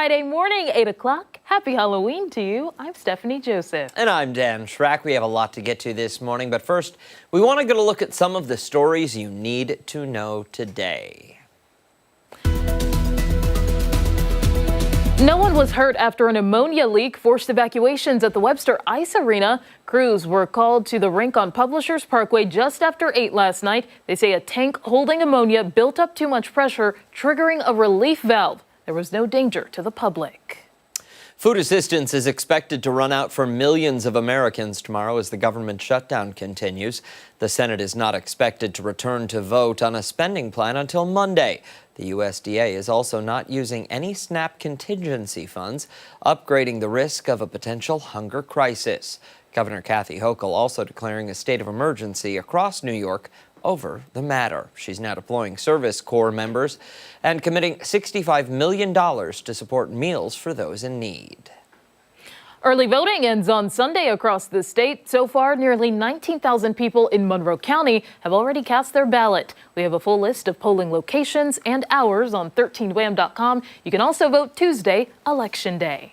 Friday morning, 8 o'clock. Happy Halloween to you. I'm Stephanie Joseph. And I'm Dan Schrack. We have a lot to get to this morning, but first, we want to get a look at some of the stories you need to know today. No one was hurt after an ammonia leak forced evacuations at the Webster Ice Arena. Crews were called to the rink on Publishers Parkway just after 8 last night. They say a tank holding ammonia built up too much pressure, triggering a relief valve. There was no danger to the public. Food assistance is expected to run out for millions of Americans tomorrow as the government shutdown continues. The Senate is not expected to return to vote on a spending plan until Monday. The USDA is also not using any SNAP contingency funds, upgrading the risk of a potential hunger crisis. Governor Kathy Hochul also declaring a state of emergency across New York over the matter. She's now deploying Service Corps members and committing $65 million to support meals for those in need. Early voting ends on Sunday across the state. So far, nearly 19,000 people in Monroe County have already cast their ballot. We have a full list of polling locations and hours on 13wham.com. You can also vote Tuesday, Election Day.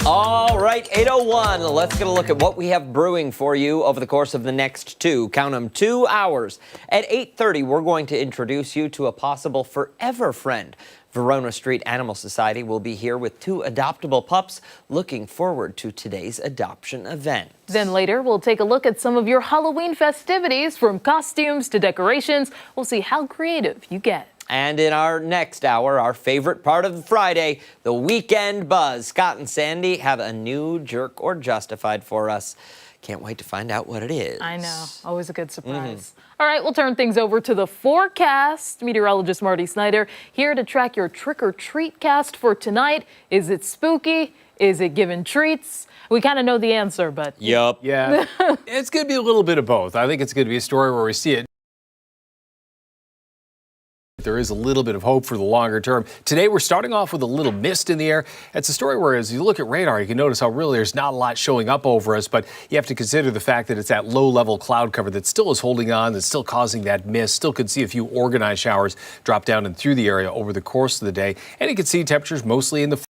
All right, 8:01. Let's get a look at what we have brewing for you over the course of the next count 'em, 2 hours. At 8:30, we're going to introduce you to a possible forever friend. Verona Street Animal Society will be here with 2 adoptable pups. Looking forward to today's adoption event. Then later, we'll take a look at some of your Halloween festivities, from costumes to decorations. We'll see how creative you get. And in our next hour, our favorite part of Friday, the weekend buzz. Scott and Sandy have a new Jerk or Justified for us. Can't wait to find out what it is. I know. Always a good surprise. All right, we'll turn things over to the forecast. Meteorologist Marty Snyder here to track your trick-or-treat cast for tonight. Is it spooky? Is it giving treats? We kind of know the answer, but... Yup. Yeah, it's going to be a little bit of both. I think it's going to be a story where we see it. There is a little bit of hope for the longer term. Today, we're starting off with a little mist in the air. It's a story where, as you look at radar, you can notice how really there's not a lot showing up over us, but you have to consider the fact that it's that low-level cloud cover that still is holding on, that's still causing that mist. Still could see a few organized showers drop down and through the area over the course of the day. And you can see temperatures mostly in the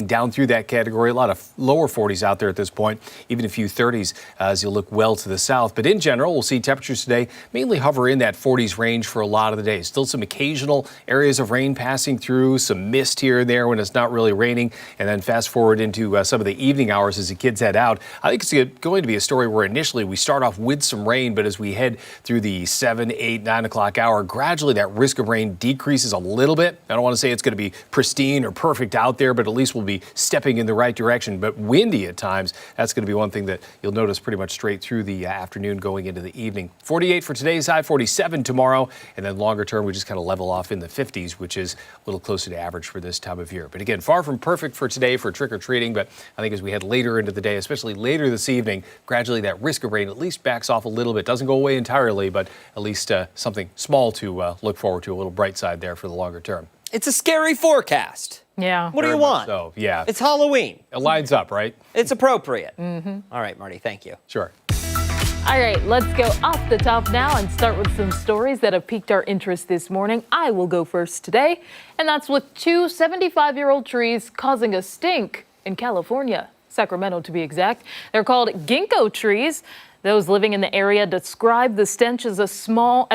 down through that category. A lot of lower 40s out there at this point, even a few 30s as you look well to the south. But in general, we'll see temperatures today mainly hover in that 40s range for a lot of the day. Still some occasional areas of rain passing through, some mist here and there when it's not really raining. And then fast forward into some of the evening hours as the kids head out. I think it's going to be a story where initially we start off with some rain, but as we head through the 7, 8, 9 o'clock hour, gradually that risk of rain decreases a little bit. I don't want to say it's going to be pristine or perfect out there, but at least we'll be stepping in the right direction, but windy at times. That's going to be one thing that you'll notice pretty much straight through the afternoon going into the evening. 48 for today's high, 47 tomorrow, and then longer term we just kind of level off in the 50s, which is a little closer to average for this time of year. But again, far from perfect for today for trick-or-treating, but I think as we head later into the day, especially later this evening, gradually that risk of rain at least backs off a little bit. Doesn't go away entirely, but at least something small to look forward to, a little bright side there for the longer term. It's a scary forecast. Yeah. What do you want? So, yeah. It's Halloween. It lines up, right? It's appropriate. All right, Marty, thank you. Sure. All right, let's go off the top now and start with some stories that have piqued our interest this morning. I will go first today, and that's with 2 75-year-old trees causing a stink in California, Sacramento to be exact. They're called ginkgo trees. Those living in the area describe the stench as a smell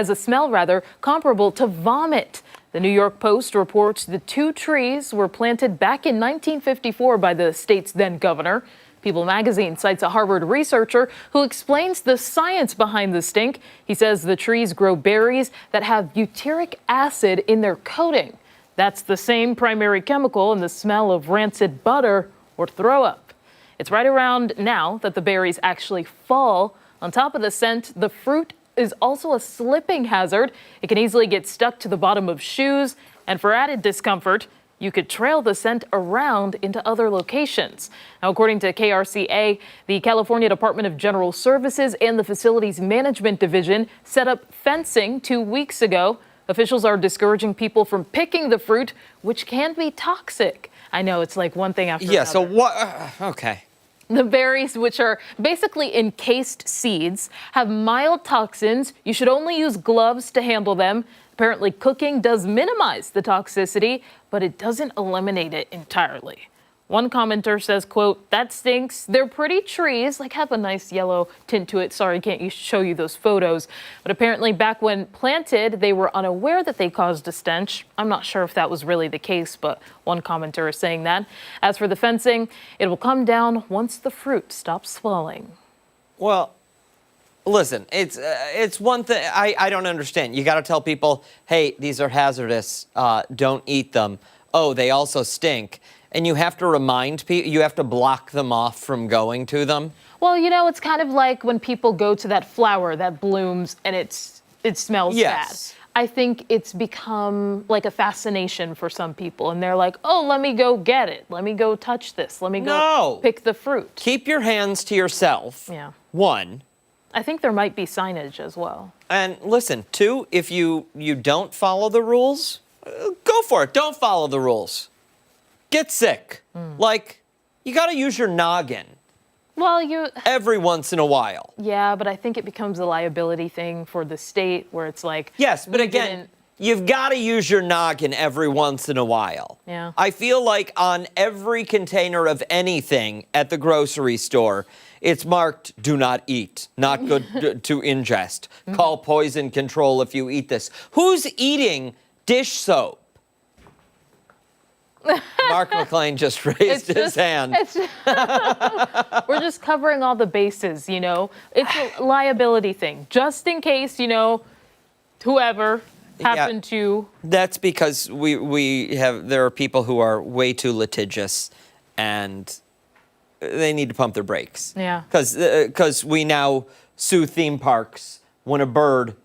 comparable to vomit. The New York Post reports the 2 trees were planted back in 1954 by the state's then governor. People magazine cites a Harvard researcher who explains the science behind the stink. He says the trees grow berries that have butyric acid in their coating. That's the same primary chemical in the smell of rancid butter or throw up. It's right around now that the berries actually fall. On top of the scent, the fruit is also a slipping hazard. It can easily get stuck to the bottom of shoes, and for added discomfort, you could trail the scent around into other locations. Now, according to KRCA, the California Department of General Services and the Facilities Management Division set up fencing 2 weeks ago. Officials are discouraging people from picking the fruit, which can be toxic. I know, it's like one thing after another. Yeah, so what? Okay. The berries, which are basically encased seeds, have mild toxins. You should only use gloves to handle them. Apparently, cooking does minimize the toxicity, but it doesn't eliminate it entirely. One commenter says, quote, "That stinks. They're pretty trees, like have a nice yellow tint to it. Sorry, can't show you those photos." But apparently back when planted, they were unaware that they caused a stench. I'm not sure if that was really the case, but one commenter is saying that. As for the fencing, it will come down once the fruit stops swelling. Well, listen, it's one thing I don't understand. You got to tell people, hey, these are hazardous. Don't eat them. Oh, they also stink. And you have to remind people, you have to block them off from going to them. Well, you know, it's kind of like when people go to that flower that blooms and it smells Yes. bad. I think it's become like a fascination for some people. And they're like, oh, let me go get it. Let me go touch this. Let me go pick the fruit. Keep your hands to yourself. Yeah. One. I think there might be signage as well. And listen, two, if you don't follow the rules, go for it. Don't follow the rules. Get sick. Like, you got to use your noggin. Well, every once in a while. Yeah, but I think it becomes a liability thing for the state where it's like. Yes, but again, you've got to use your noggin every once in a while. Yeah. I feel like on every container of anything at the grocery store, it's marked, do not eat, not good to ingest. Call poison control if you eat this. Who's eating dish soap? Mark McLean just raised his hand. We're just covering all the bases, you know. It's a liability thing, just in case, you know, whoever happened to. That's because there are people who are way too litigious, and they need to pump their brakes. Yeah. Because we now sue theme parks when a bird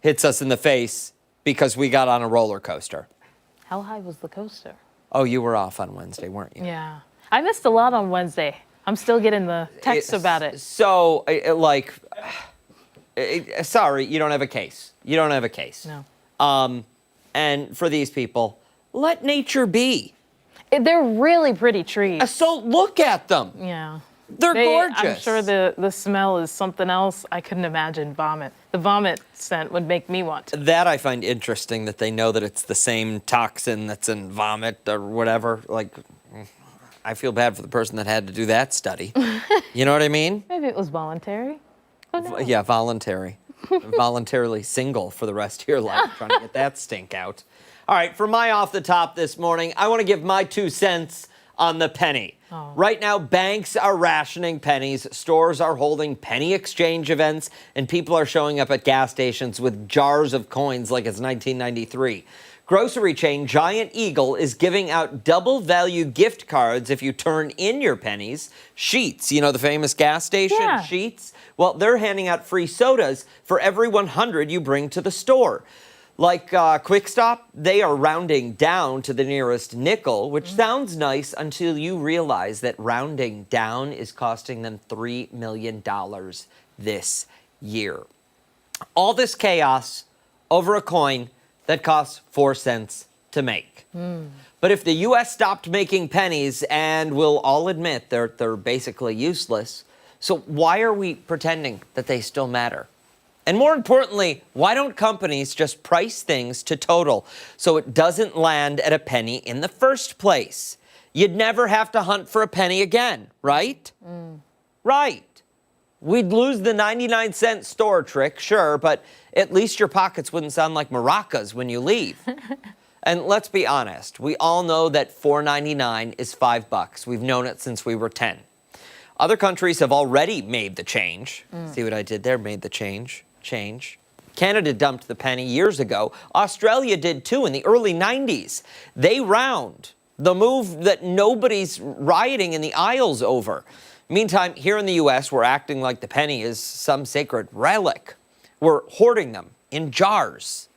hits us in the face because we got on a roller coaster. How high was the coaster? Oh, you were off on Wednesday, weren't you? Yeah. I missed a lot on Wednesday. I'm still getting the texts about it. So, sorry, you don't have a case. You don't have a case. No. And for these people, let nature be. They're really pretty trees. So look at them. Yeah. They're gorgeous. I'm sure the smell is something else. I couldn't imagine vomit. The vomit scent would make me want to. That I find interesting, that they know that it's the same toxin that's in vomit or whatever. Like, I feel bad for the person that had to do that study. You know what I mean? Maybe it was voluntary. Oh, no. Yeah, voluntary. Voluntarily single for the rest of your life, trying to get that stink out. All right, for my off the top this morning, I want to give my 2 cents on the penny. Oh. Right now, banks are rationing pennies, stores are holding penny exchange events, and people are showing up at gas stations with jars of coins like it's 1993. Grocery chain Giant Eagle is giving out double value gift cards if you turn in your pennies. Sheets, you know, the famous gas station Sheets? Well, they're handing out free sodas for every 100 you bring to the store. Like Quick Stop, they are rounding down to the nearest nickel, which sounds nice until you realize that rounding down is costing them $3 million this year. All this chaos over a coin that costs 4 cents to make. But if the U.S. stopped making pennies, and we'll all admit they're basically useless, so why are we pretending that they still matter? And more importantly, why don't companies just price things to total so it doesn't land at a penny in the first place? You'd never have to hunt for a penny again, right? Right. We'd lose the 99-cent store trick, sure, but at least your pockets wouldn't sound like maracas when you leave. And let's be honest, we all know that $4.99 is $5. We've known it since we were 10. Other countries have already made the change. See what I did there? Made the change. Canada dumped the penny years ago. Australia did too in the early 90s. They round, the move that nobody's rioting in the aisles over. Meantime, here in the U.S., we're acting like the penny is some sacred relic. We're hoarding them in jars.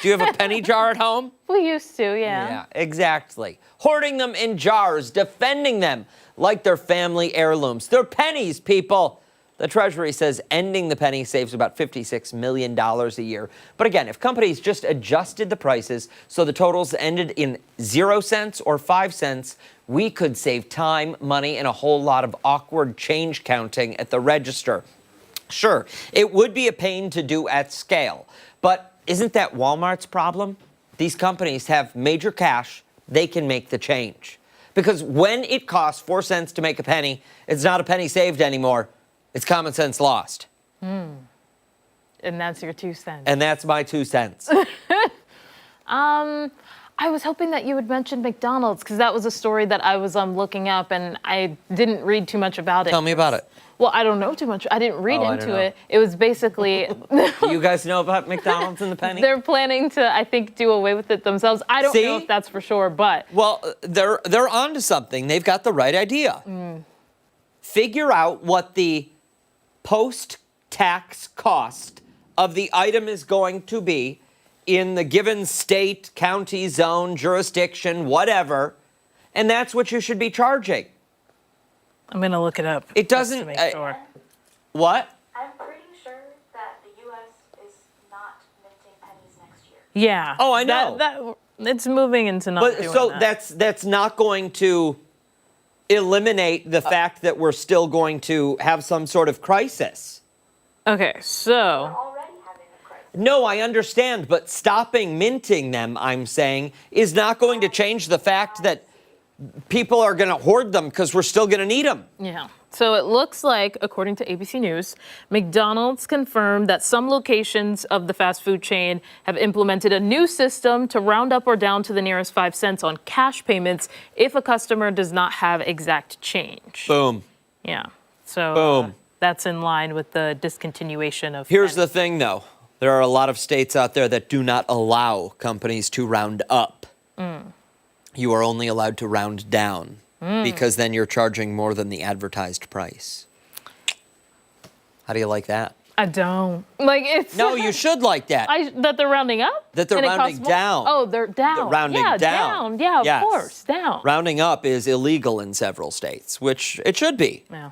Do you have a penny jar at home? We used to, Yeah, exactly. Hoarding them in jars, defending them like they're family heirlooms. They're pennies, people. The Treasury says ending the penny saves about $56 million a year. But again, if companies just adjusted the prices so the totals ended in 0 cents or 5 cents, we could save time, money, and a whole lot of awkward change counting at the register. Sure, it would be a pain to do at scale, but isn't that Walmart's problem? These companies have major cash. They can make the change. Because when it costs 4 cents to make a penny, it's not a penny saved anymore. It's common sense lost. And that's your 2 cents. And that's my 2 cents. I was hoping that you would mention McDonald's because that was a story that I was looking up and I didn't read too much about it. Tell me about it. Well, I don't know too much. I didn't read I into don't know. it. It was basically You guys know about McDonald's and the penny? they're planning to, I think, do away with it themselves. I don't know See? if that's for sure, but Well, they're onto something. They've got the right idea. Figure out what the post-tax cost of the item is going to be in the given state, county, zone, jurisdiction, whatever, and that's what you should be charging. I'm gonna look it up. It just to doesn't. make sure. What? I'm pretty sure that the U.S. is not minting pennies next year. Yeah. Oh, I know. That it's moving into not But doing so that. that's not going to eliminate the fact that we're still going to have some sort of crisis. Okay, so Already having a crisis. No, I understand, but stopping minting them, I'm saying, is not going to change the fact that people are going to hoard them because we're still going to need them. yeah. So it looks like, according to ABC News, McDonald's confirmed that some locations of the fast food chain have implemented a new system to round up or down to the nearest 5 cents on cash payments if a customer does not have exact change. Boom. Yeah. So Boom. that's in line with the discontinuation of. Here's the thing, though. There are a lot of states out there that do not allow companies to round up. You are only allowed to round down because then you're charging more than the advertised price. How do you like that? I don't like it's. No, you should like that. That they're rounding up. That they're and it rounding costs more? down. Oh, they're down. They're rounding yeah, down. Yeah, Yes. of course, down. Rounding up is illegal in several states, which it should be. Yeah.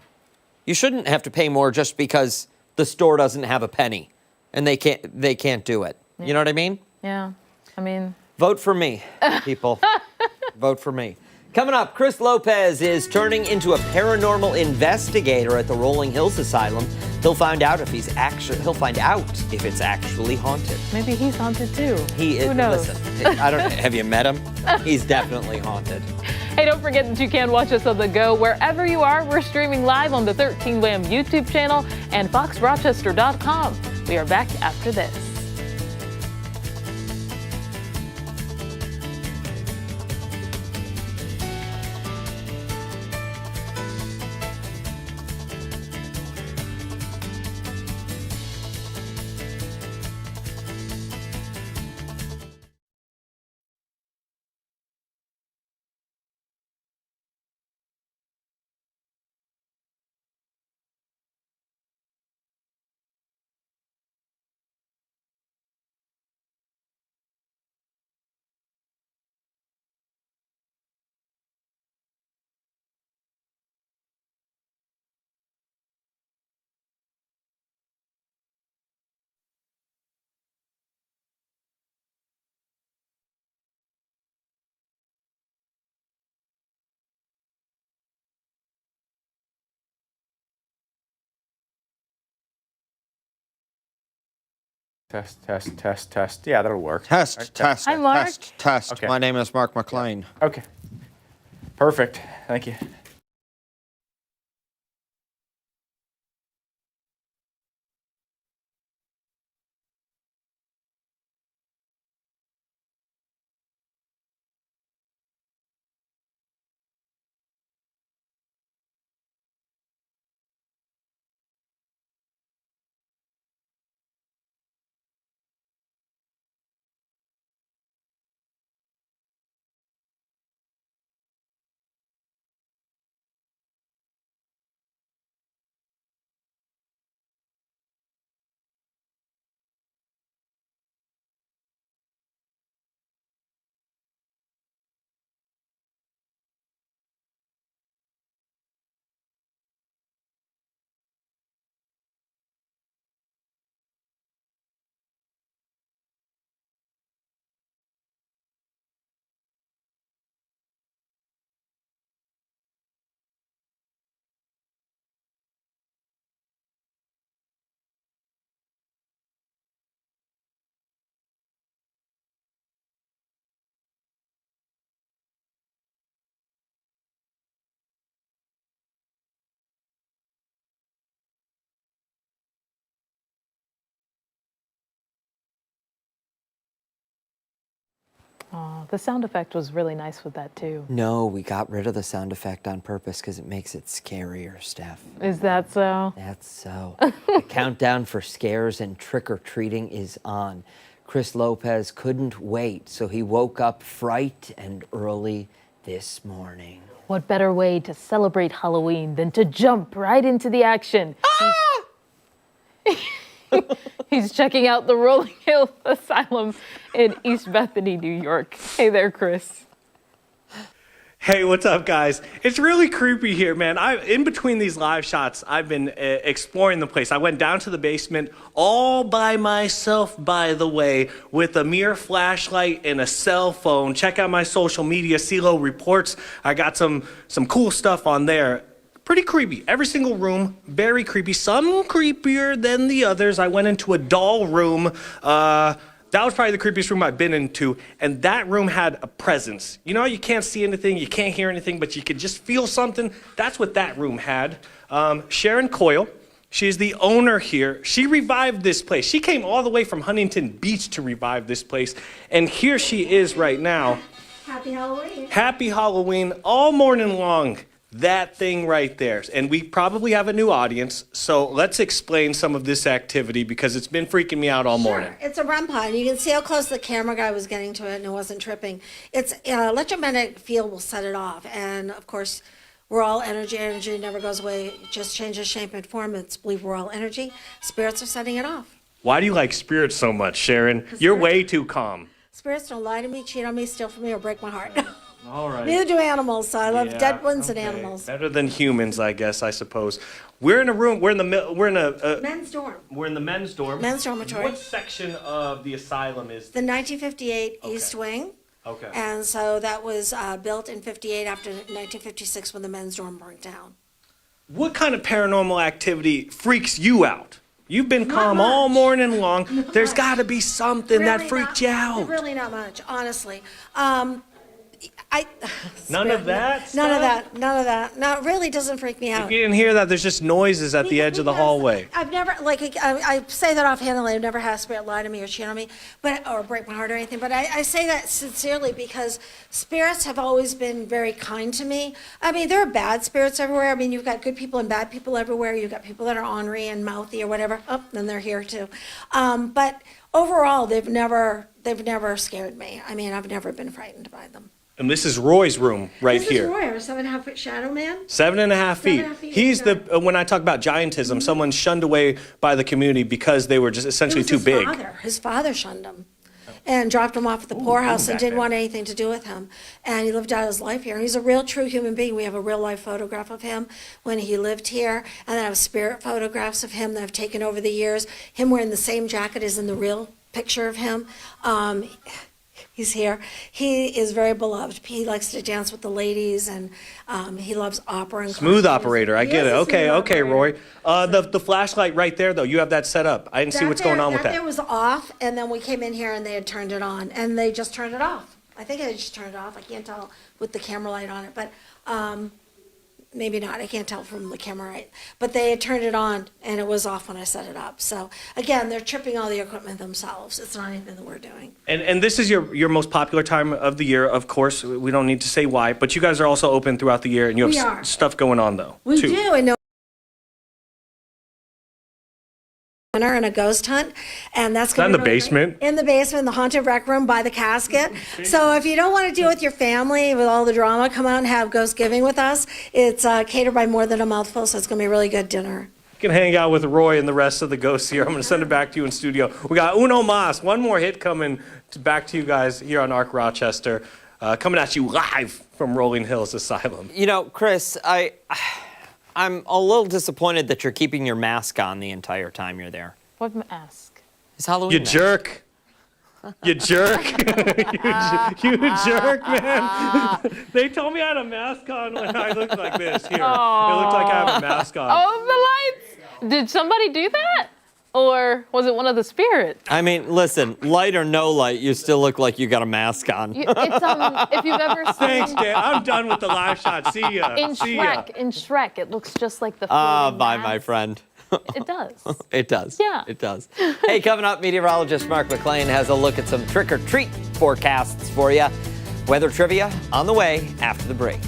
You shouldn't have to pay more just because the store doesn't have a penny and they can't do it. You know what I mean? Yeah. I mean. Vote for me, people. Vote for me. Coming up, Chris Lopez is turning into a paranormal investigator at the Rolling Hills Asylum. He'll find out if it's actually haunted. Maybe he's haunted too. He is. Who knows? Listen, I don't. Have you met him? He's definitely haunted. Hey, don't forget that you can watch us on the go wherever you are. We're streaming live on the 13 Wham YouTube channel and foxrochester.com. We are back after this. Test. Yeah, that'll work. Test. Hi, Mark. Test. Okay. My name is Mark McLean. Okay. Perfect. Thank you. The sound effect was really nice with that, too. No, we got rid of the sound effect on purpose because it makes it scarier, Steph. Is that so? That's so. The countdown for scares and trick-or-treating is on. Chris Lopez couldn't wait, so he woke up fright and early this morning. What better way to celebrate Halloween than to jump right into the action? He's checking out the Rolling Hill Asylum in East Bethany, New York. Hey there, Chris. Hey, what's up, guys? It's really creepy here, man. In between these live shots, I've been exploring the place. I went down to the basement all by myself, by the way, with a mere flashlight and a cell phone. Check out my social media, CeeLo Reports. I got some cool stuff on there. Pretty creepy. Every single room, very creepy. Some creepier than the others. I went into a doll room. That was probably the creepiest room I've been into, and that room had a presence. You know, you can't see anything, you can't hear anything, but you could just feel something. That's what that room had. Sharon Coyle, she's the owner here. She revived this place. She came all the way from Huntington Beach to revive this place, and here she is right now. Happy Halloween. Happy Halloween all morning long. That thing right there. And we probably have a new audience, so let's explain some of this activity because it's been freaking me out all morning. Sure. It's a REM pod. You can see how close the camera guy was getting to it and it wasn't tripping. It's electromagnetic field will set it off. And of course, we're all energy. Energy never goes away. It just changes shape and form. It's believe we're all energy. Spirits are setting it off. Why do you like spirits so much, Sharon? You're way too calm. Spirits don't lie to me, cheat on me, steal from me, or break my heart. All right. Neither do animals, so I love Yeah, dead ones okay. and animals. Better than humans, I guess. I suppose. We're in a room. We're in a Men's dorm. We're in the men's dorm. Men's dormitory. What section of the asylum is? The 1958 East Wing. Okay. And so that was built in 58 after 1956 when the men's dorm burnt down. What kind of paranormal activity freaks you out? You've been calm much. all morning long. There's much. got to be something that Really freaked not- you out. Really not much, honestly. None of that None of stuff? that. None of that. No, it really doesn't freak me out. If you didn't hear that, there's just noises at the edge of the Because hallway. I've never, I say that offhandedly, I've never had a spirit lie to me or cheat on me, or break my heart or anything, but I say that sincerely because spirits have always been very kind to me. I mean, there are bad spirits everywhere. I mean, you've got good people and bad people everywhere. You've got people that are ornery and mouthy or whatever. Oh, then they're here too. But overall, they've never scared me. I mean, I've never been frightened by them. And this is Roy's room right This here. is Roy, our 7.5-foot shadow man. 7.5 feet. 7.5 feet, He's yeah. when I talk about giantism, someone shunned away by the community because they were just essentially It too was big. His father shunned him and dropped him off at the poorhouse and back didn't then. want anything to do with him. And he lived out his life here. And he's a real, true human being. We have a real life photograph of him when he lived here. And then I have spirit photographs of him that I've taken over the years. Him wearing the same jacket as in the real picture of him. He's here. He is very beloved. He likes to dance with the ladies, and he loves opera and Smooth classical operator, I music. get He it. is a Okay, smooth okay, operator. Roy. The flashlight right there, though, you have that set up. I didn't see what's going on with That there that. was off, and then we came in here and they had turned it on, and they just turned it off. I think they just turned it off. I can't tell with the camera light on it, but maybe not. I can't tell from the camera light. But they had turned it on, and it was off when I set it up. So again, they're tripping all the equipment themselves. It's not anything that we're doing. And this is your most popular time of the year, of course. We don't need to say why, but you guys are also open throughout the year, and you have We are. stuff going on, though, We too. do, and and a ghost hunt, and that's going in to the basement? In the basement, the haunted rec room by the casket. So if you don't want to deal with your family with all the drama, come out and have ghost giving with us. It's catered by More Than a Mouthful, so it's going to be a really good dinner. You can hang out with Roy and the rest of the ghosts here. I'm going to send it back to you in studio. We got Uno Mas, one more hit coming back to you guys here on Arc Rochester, coming at you live from Rolling Hills Asylum. You know, Chris, I'm a little disappointed that you're keeping your mask on the entire time you're there. What mask? It's Halloween. You mask. jerk. You jerk. you jerk, man. They told me I had a mask on when I looked like this. Here. It looked like I have a mask on. Oh, the lights! Did somebody do that? Or was it one of the spirits? I mean, listen, light or no light, you still look like you got a mask on. It's, if you've ever seen Thanks, Dan. I'm done with the live shot. See ya. in See ya. Shrek, it looks just like the Ah, floating bye, mask. my friend. It does. It does. Yeah. It does. Hey, coming up, meteorologist Mark McLean has a look at some trick-or-treat forecasts for you. Weather trivia on the way after the break.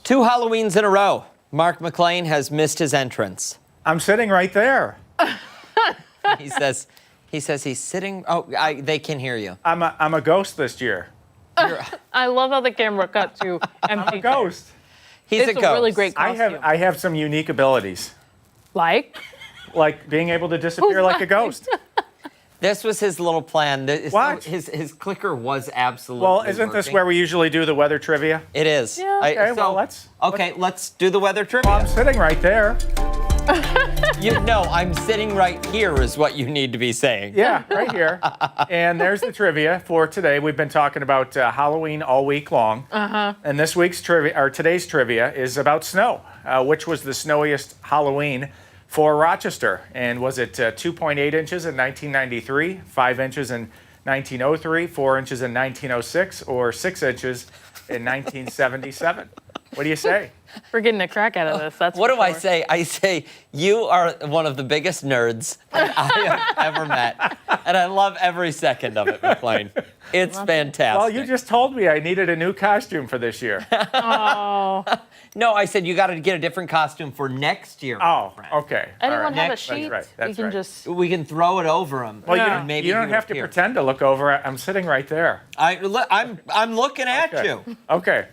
Two Halloweens in a row. Mark McLean has missed his entrance. I'm sitting right there. He says he's sitting. Oh, they can hear you. I'm a ghost this year. I love how the camera cut to I'm empty. a ghost. He's It's a a ghost. really great costume. I have some unique abilities, Like? like being able to disappear like a ghost. This was his little plan. What? His clicker was absolutely. Well, isn't this working. where we usually do the weather trivia? It is. Yeah. Okay, well, let's do the weather trivia. Well, I'm sitting right there. I'm sitting right here is what you need to be saying. Yeah, right here. And there's the trivia for today. We've been talking about Halloween all week long. And this week's trivia, or today's trivia, is about snow. Which was the snowiest Halloween for Rochester? And was it 2.8 inches in 1993, 5 inches in 1903, 4 inches in 1906, or 6 inches in 1977? What do you say? We're getting a crack out of this. That's What for do I sure. say? I say you are one of the biggest nerds that I have ever met, and I love every second of it, McLean. It's fantastic. Well, you just told me I needed a new costume for this year. Oh. No, I said you got to get a different costume for next year. Oh, my friend. okay. Anyone All right. have a Next- sheet? That's right. We can right. just. We can throw it over him. Well, Yeah. maybe you he don't would have to appear. pretend to look over. I'm sitting right there. I'm looking at Okay. you. Okay.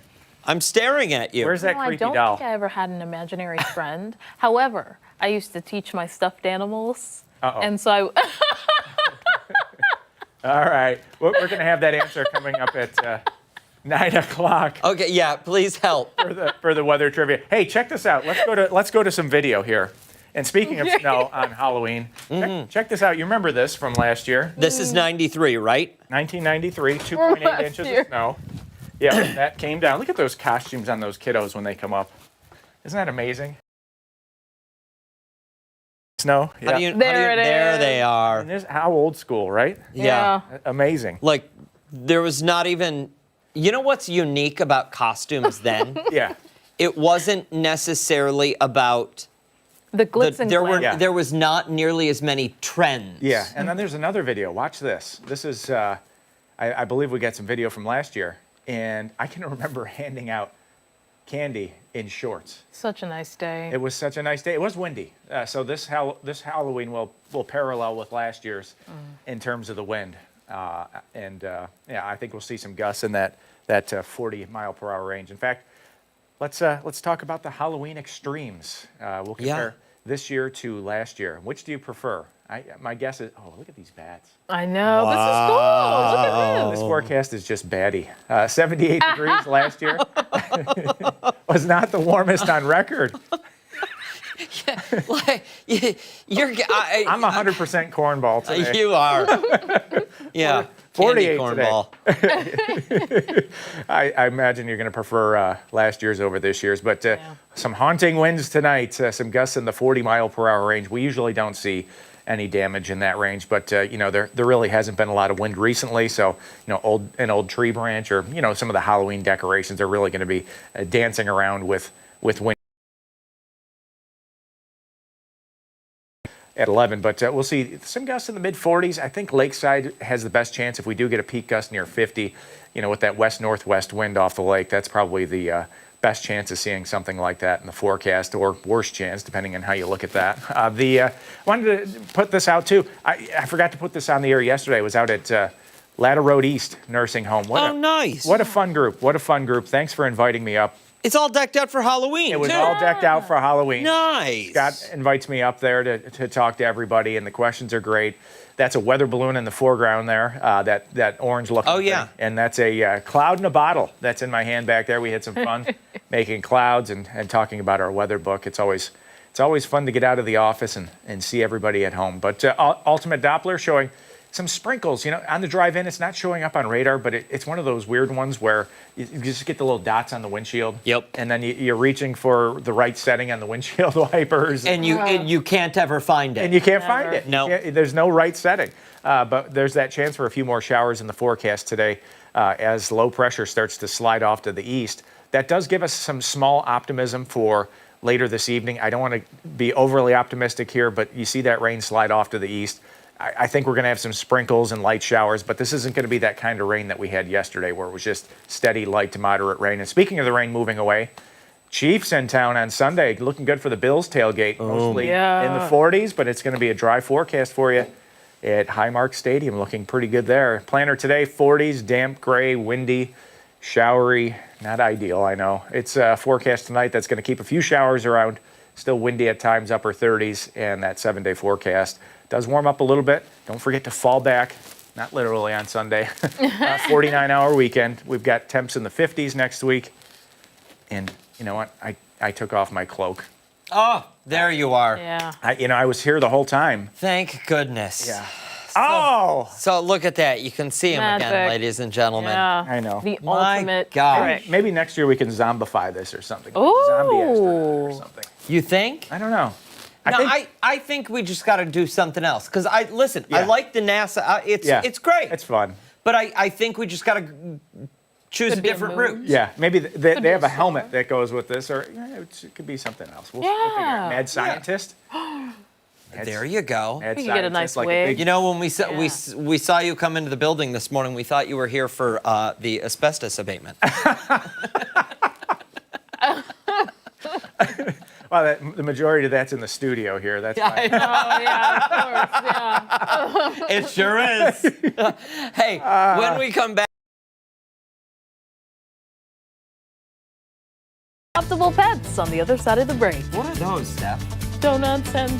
I'm staring at you. Where's that No, I creepy don't doll? think I ever had an imaginary friend. However, I used to teach my stuffed animals. Uh-oh. And so All right. We're going to have that answer coming up at 9 o'clock Okay, yeah, please help. for the weather trivia. Hey, check this out. Let's go to some video here. And speaking of snow on Halloween, check this out. You remember this from last year, This is 93, right? 1993, 2.8 last inches year. of snow. Yeah, that came down. Look at those costumes on those kiddos when they come up. Isn't that amazing? Snow. Yeah. There they are. And this, how old school, right? Yeah. Amazing. Like, there was not even. You know what's unique about costumes then? Yeah. It wasn't necessarily about. the glitz and glam. Yeah. There was not nearly as many trends. Yeah. And then there's another video. Watch this. This is, I believe we got some video from last year. And I can remember handing out candy in shorts. Such a nice day. It was such a nice day. It was windy. So this Halloween will parallel with last year's in terms of the wind. Yeah, I think we'll see some gusts in that 40 mile per hour range. In fact, let's talk about the Halloween extremes. We'll compare this year to last year. Which do you prefer? My guess is, oh, look at these bats. I know. This is cool. Look at This this. forecast is just baddie. 78 degrees last year was not the warmest on record. Like, I'm 100% cornball today. You are. Yeah. 48 candy today. cornball. I imagine you're going to prefer last year's over this year's, but some haunting winds tonight, some gusts in the 40 mile per hour range. We usually don't see any damage in that range, but there really hasn't been a lot of wind recently, so an old tree branch or some of the Halloween decorations are really going to be dancing around with wind at 11, but we'll see some gusts in the mid 40s. I think Lakeside has the best chance if we do get a peak gust near 50, with that west-northwest wind off the lake. That's probably the best chance of seeing something like that in the forecast, or worst chance, depending on how you look at that. Wanted to put this out too. I forgot to put this on the air yesterday. I was out at Ladder Road East Nursing Home. Nice. What a fun group. What a fun group. Thanks for inviting me up. It's all decked out for Halloween. It was all decked out for Halloween. Nice. Scott invites me up there to talk to everybody, and the questions are great. That's a weather balloon in the foreground there, that orange looking Oh, yeah. thing. And that's a cloud in a bottle that's in my hand back there. We had some fun making clouds and talking about our weather book. It's always fun to get out of the office and see everybody at home. But Ultimate Doppler showing some sprinkles. On the drive in, it's not showing up on radar, but it's one of those weird ones where you just get the little dots on the windshield. Yep. And then you're reaching for the right setting on the windshield wipers. And you can't ever find it. And you can't find it. No. There's no right setting. But there's that chance for a few more showers in the forecast today as low pressure starts to slide off to the east. That does give us some small optimism for later this evening. I don't want to be overly optimistic here, but you see that rain slide off to the east. I think we're going to have some sprinkles and light showers, but this isn't going to be that kind of rain that we had yesterday where it was just steady, light to moderate rain. And speaking of the rain moving away, Chiefs in town on Sunday, looking good for the Bills tailgate, mostly in the 40s, but it's going to be a dry forecast for you at Highmark Stadium, looking pretty good there. Planner today, 40s, damp, gray, windy, showery, not ideal, I know. It's a forecast tonight that's going to keep a few showers around, still windy at times, upper 30s, and that 7-day forecast does warm up a little bit. Don't forget to fall back, not literally on Sunday. 49-hour weekend. We've got temps in the 50s next week. And you know what? I took off my cloak. Oh, there you are. Yeah. I was here the whole time. Thank goodness. Yeah. So look at that. You can see him again, Magic. ladies and gentlemen. Yeah. I know. The My ultimate God. trick. Maybe next year we can zombify this or something. Ooh. Zombie astronaut or something. You think? I don't know. I think we just got to do something else. Because I Yeah. like the NASA. It's great. It's fun. But I think we just got to choose Could a be a different moon. route. Yeah, maybe they be have a a helmet that goes with this, or it could be something else. We'll figure it out. Yeah. Mad scientist. There you go. Mad We could get a nice scientist, like wig. big- You know, when we saw you come into the building this morning, we thought you were here for the asbestos abatement. Well, the majority of that's in the studio here. That's fine. Oh, yeah, of course, yeah. It sure is. Hey, when we come back. Optimal pets on the other side of the break. What are those, Steph? Donuts and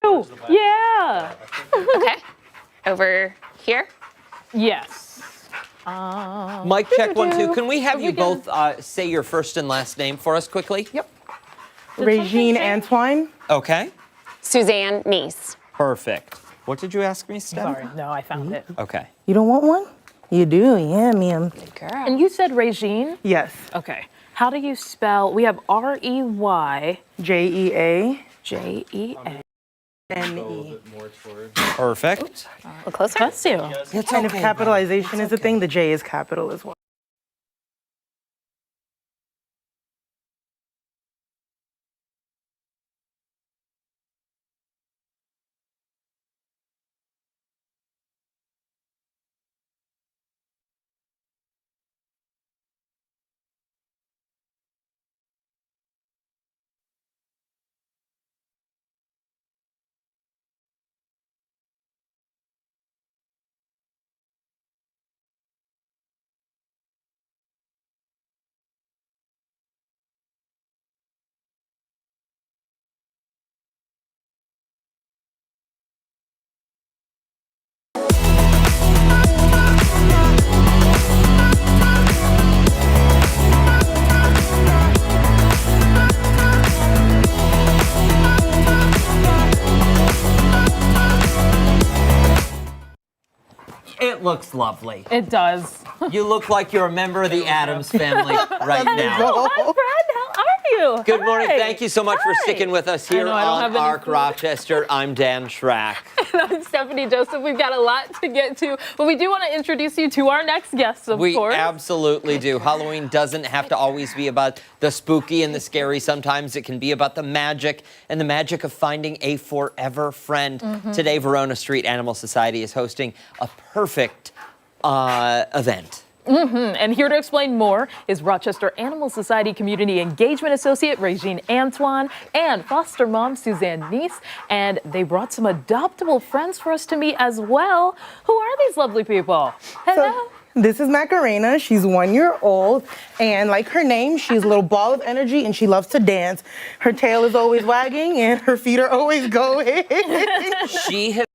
oh, yeah. Okay. Over here. Yes. Mic check 1 2. Can we have you both say your first and last name for us quickly? Yep. Regine Antoine. Okay. Suzanne Niece. Perfect. What did you ask me, Steph? Sorry, no, I found it. Okay. You don't want one? You do, yeah, ma'am. Girl. And you said Regine? Yes. Okay. How do you spell? We have R-E-Y. J-E-A-N-E. J-E-A. Perfect. We're closer. Bless you. It's And if okay, capitalization is a thing, the J is capital as well. It looks lovely. It does. You look like you're a member of the Addams family right now. Hi, Fred. How are you? Good morning. Hi. Thank you so much for Hi. sticking with us I here know, I don't on have any ARC food. Rochester. I'm Dan Schrack. I'm Stephanie Joseph. We've got a lot to get to, but we do want to introduce you to our next guests, of We course. absolutely do. Halloween doesn't have to always be about the spooky and the scary. Sometimes it can be about the magic and the magic of finding a forever friend. Today, Verona Street Animal Society is hosting a perfect event. And here to explain more is Rochester Animal Society Community Engagement Associate Regine Antoine and foster mom Suzanne Niece. And they brought some adoptable friends for us to meet as well. Who are these lovely people? Hello. So, this is Macarena. She's 1 year old, and like her name, she's a little ball of energy, and she loves to dance. Her tail is always wagging, and her feet are always going. She has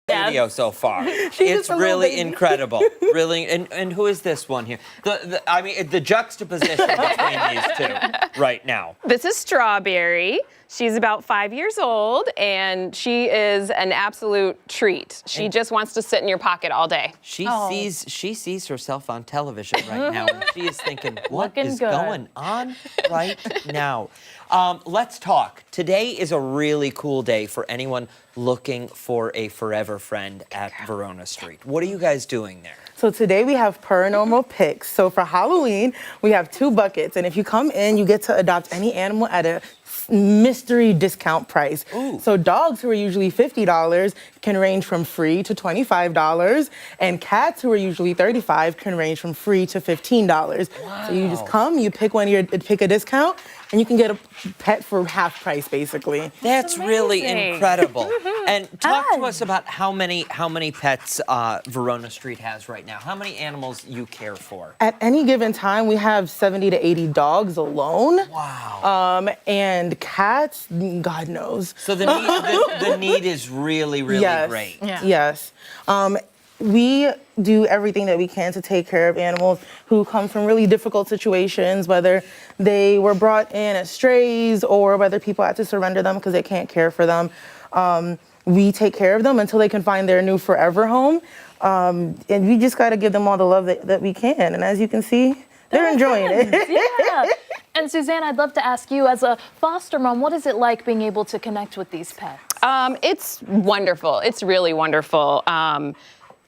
video so far. It's just a little really baby. incredible. Really, and who is this one here? I mean, the juxtaposition between these two right now. This is Strawberry. She's about 5 years old, and she is an absolute treat. She just wants to sit in your pocket all day. She sees herself on television right now, and she is thinking, what Looking is good. going on right now? Let's talk. Today is a really cool day for anyone looking for a forever friend at Verona Street. What are you guys doing there? So today we have Purr-Anormal picks. So for Halloween, we have 2 buckets, and if you come in, you get to adopt any animal at a mystery discount price. Ooh. So dogs who are usually $50 can range from free to $25, and cats who are usually $35 can range from free to $15. Wow. So you just come, you pick pick a discount, and you can get a pet for half price, basically. That's really amazing. incredible. And talk to us about how many pets Verona Street has right now. How many animals you care for? At any given time, we have 70 to 80 dogs alone. Wow. And cats, God knows. So the need is really, really Yes. great. Yeah. Yes. We do everything that we can to take care of animals who come from really difficult situations, whether they were brought in as strays or whether people had to surrender them because they can't care for them. We take care of them until they can find their new forever home. And we just got to give them all the love that we can. And as you can see, they're enjoying it. Yeah. And Suzanne, I'd love to ask you, as a foster mom, what is it like being able to connect with these pets? It's wonderful. It's really wonderful.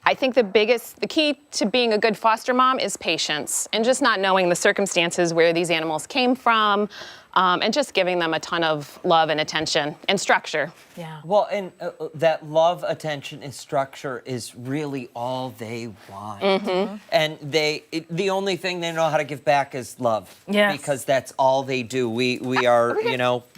I think the key to being a good foster mom is patience and just not knowing the circumstances where these animals came from, and just giving them a ton of love and attention and structure. Yeah. Well, and that love, attention, and structure is really all they want. And the only thing they know how to give back is love. Yes. Because that's all they do. We are,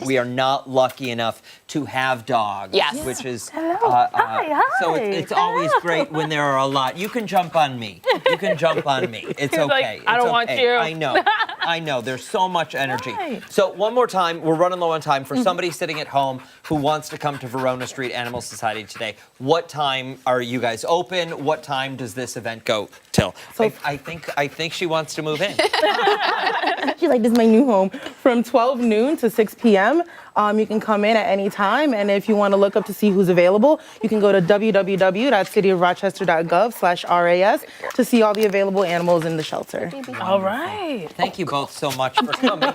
we are not lucky enough to have dogs. Yes. Which is, Hi. so it's always great when there are a lot. You can jump on me. You can jump on me. It's He's like, okay. I It's don't want okay. you. I know. I know, there's so much energy. Right. So one more time, we're running low on time. For somebody sitting at home who wants to come to Verona Street Animal Society today, what time are you guys open? What time does this event go till? So I think she wants to move in. She's like, this is my new home. From 12 noon to 6 p.m. You can come in at any time, and if you want to look up to see who's available, you can go to www.cityofrochester.gov/RAS to see all the available animals in the shelter. All right. Thank you both so much for coming.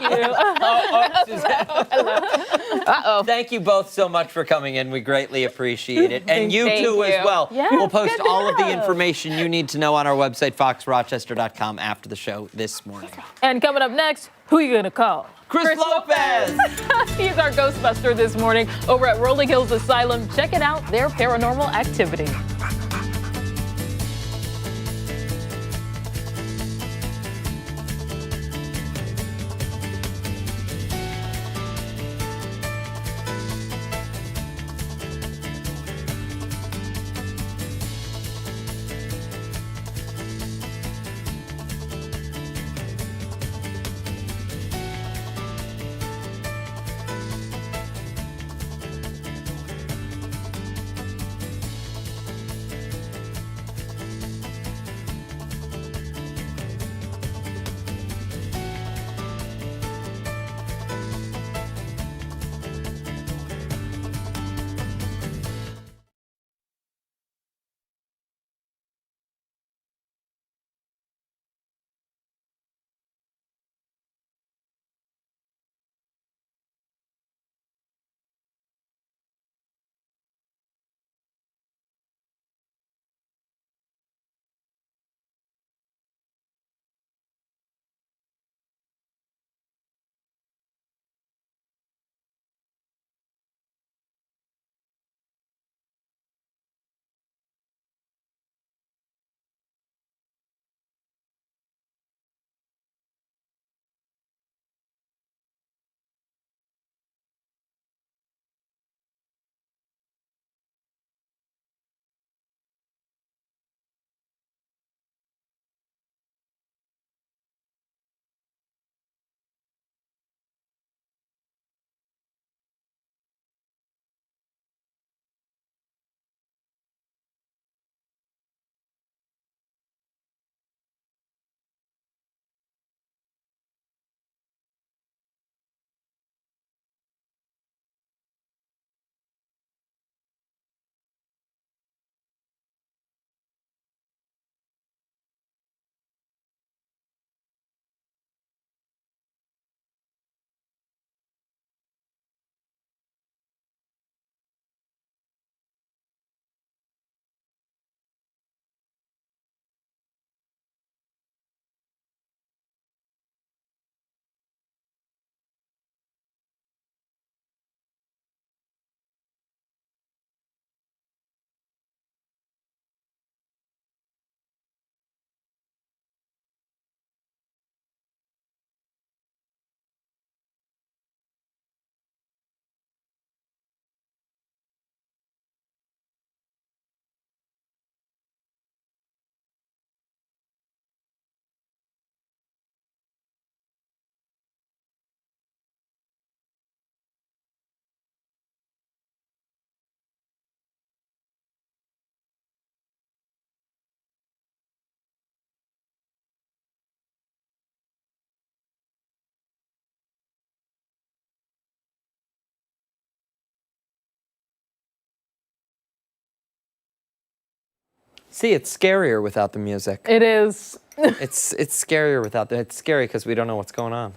Suzanne. Thank you both so much for coming in. We greatly appreciate it. And you Thank too as you. well. Yeah, We'll post good to all of the know. information you need to know on our website, foxrochester.com, after the show this morning. And coming up next, who are you going to call? Chris Lopez! He's our Ghostbuster this morning over at Rolling Hills Asylum, checking out their paranormal activity. See, it's scarier without the music. It is. It's scarier without the. It's scary because we don't know what's going on.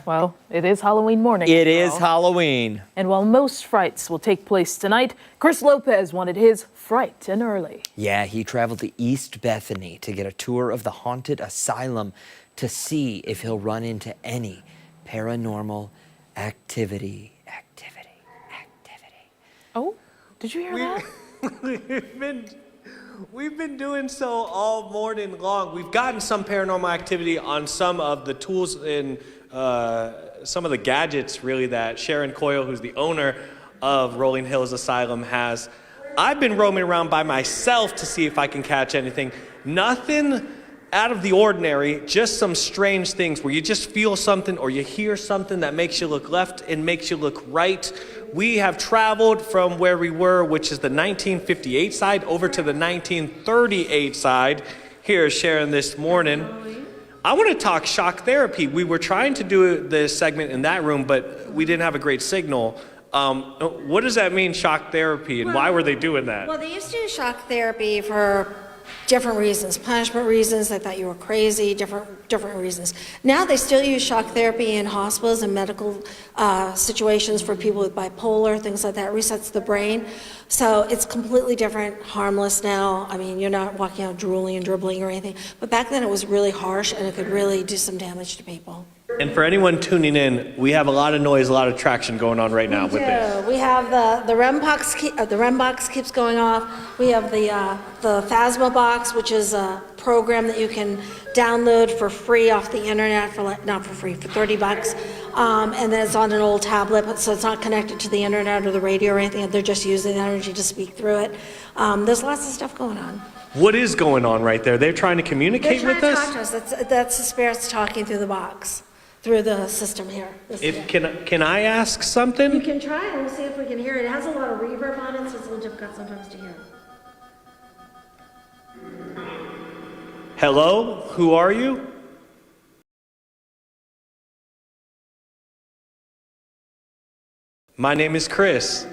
Well, it is Halloween morning. It is after all. Halloween. And while most frights will take place tonight, Chris Lopez wanted his fright and early. Yeah, he traveled to East Bethany to get a tour of the haunted asylum to see if he'll run into any paranormal activity. Oh, did you hear that? We've been doing so all morning long. We've gotten some paranormal activity on some of the tools and some of the gadgets, really, that Sharon Coyle, who's the owner of Rolling Hills Asylum, has. I've been roaming around by myself to see if I can catch anything. Nothing out of the ordinary, just some strange things where you just feel something or you hear something that makes you look left and makes you look right. We have traveled from where we were, which is the 1958 side, over to the 1938 side here sharing this morning. I want to talk shock therapy. We were trying to do this segment in that room, but we didn't have a great signal. What does that mean, shock therapy, and why were they doing that? Well, they used to do shock therapy for different reasons, punishment reasons. They thought you were crazy, different reasons. Now they still use shock therapy in hospitals and medical situations for people with bipolar, things like that. It resets the brain. So it's completely different, harmless now. I mean, you're not walking out drooling and dribbling or anything. But back then it was really harsh and it could really do some damage to people. And for anyone tuning in, we have a lot of noise, a lot of traction going on right now with this. We have the REM box. The REM box keeps going off. We have the Phasma box, which is a program that you can download for free off the internet for not for free, for $30. And then it's on an old tablet, so it's not connected to the internet or the radio or anything. They're just using the energy to speak through it. There's lots of stuff going on. What is going on right there? They're trying to communicate with us? Talk to us. That's the spirits talking through the box, through the system here. Can I ask something? You can try and we'll see if we can hear it. It has a lot of reverb on it, so it's a little difficult sometimes to hear. Hello? Who are you? My name is Chris.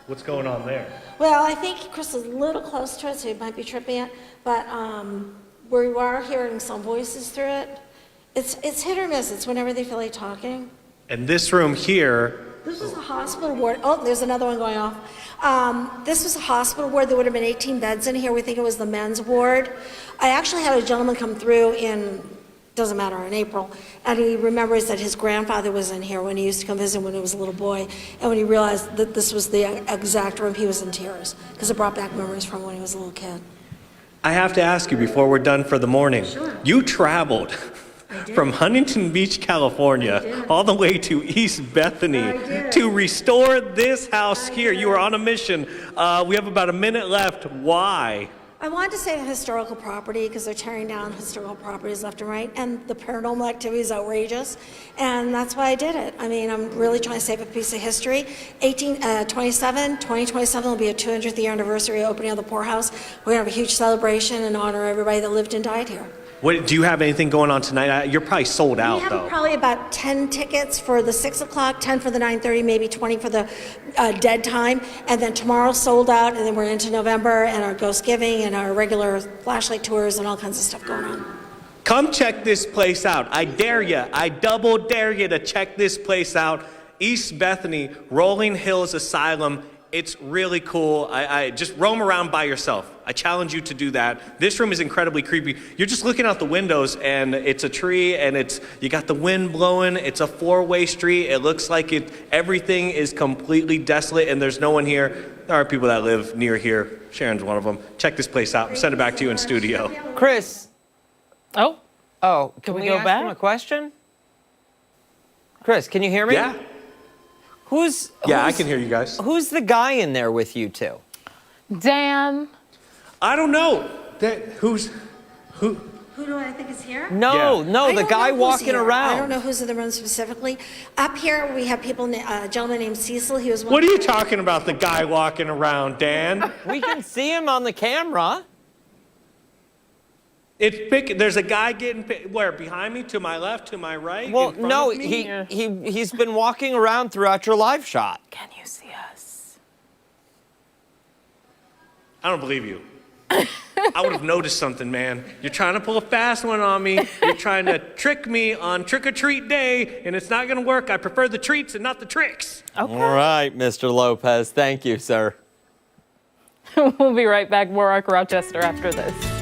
What's going on there? Well, I think Chris is a little close to it, so he might be tripping it, but we are hearing some voices through it. It's hit or miss. It's whenever they feel like talking. And this room here. This was a hospital ward. Oh, there's another one going off. This was a hospital ward. There would have been 18 beds in here. We think it was the men's ward. I actually had a gentleman come through in April, and he remembers that his grandfather was in here when he used to come visit when he was a little boy, and when he realized that this was the exact room, he was in tears, because it brought back memories from when he was a little kid. I have to ask you before we're done for the morning. Sure. You traveled from Huntington Beach, California, all the way to East Bethany to restore this house here. You were on a mission. We have about a minute left. Why? I wanted to say the historical property because they're tearing down historical properties left and right, and the paranormal activity is outrageous, and that's why I did it. I mean, I'm really trying to save a piece of history. 2027 will be a 200th year anniversary opening of the poorhouse. We're going to have a huge celebration and honor everybody that lived and died here. What, do you have anything going on tonight? You're probably sold out, We have though. probably about 10 tickets for the 6 o'clock, 10 for the 9:30, maybe 20 for the dead time. And then tomorrow sold out, and then we're into November and our ghost giving and our regular flashlight tours and all kinds of stuff going on. Come check this place out. I dare you. I double dare you to check this place out. East Bethany, Rolling Hills Asylum. It's really cool. I just roam around by yourself. I challenge you to do that. This room is incredibly creepy. You're just looking out the windows and it's a tree and you got the wind blowing. It's a four-way street. It looks like everything is completely desolate and there's no one here. There are people that live near here. Sharon's one of them. Check this place out. Send it back to you in studio. Chris. Oh, Can we we go ask back? him a question? Chris, can you hear me? Yeah. I can hear you guys. Who's the guy in there with you two? Dan. I don't know. Who? Who do I think is here? No, I the don't guy know who's walking here. around. I don't know who's in the room specifically. Up here, we have people, a gentleman named Cecil. He was one. What are you talking about, the guy walking around, Dan? We can see him on the camera. There's a guy getting where? Behind me? To my left? To my right? Well, in front no, of me? he's been walking around throughout your live shot. Can you see us? I don't believe you. I would have noticed something, man. You're trying to pull a fast one on me. You're trying to trick me on trick-or-treat day, and it's not going to work. I prefer the treats and not the tricks. Okay. All right, Mr. Lopez. Thank you, sir. We'll be right back. More Rochester after this.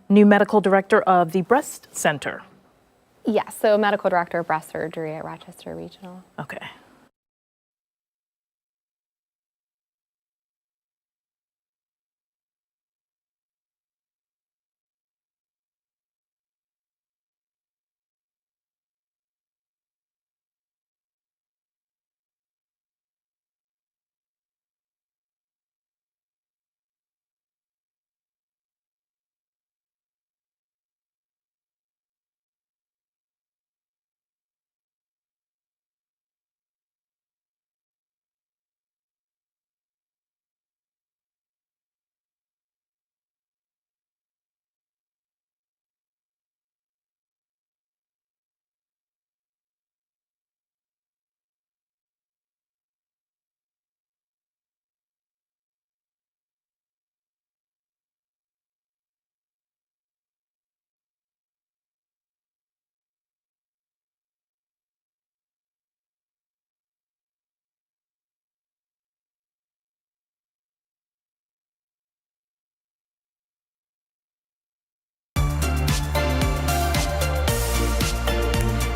New medical director of the Breast Center. Yes, so medical director of breast surgery at Rochester Regional. Okay.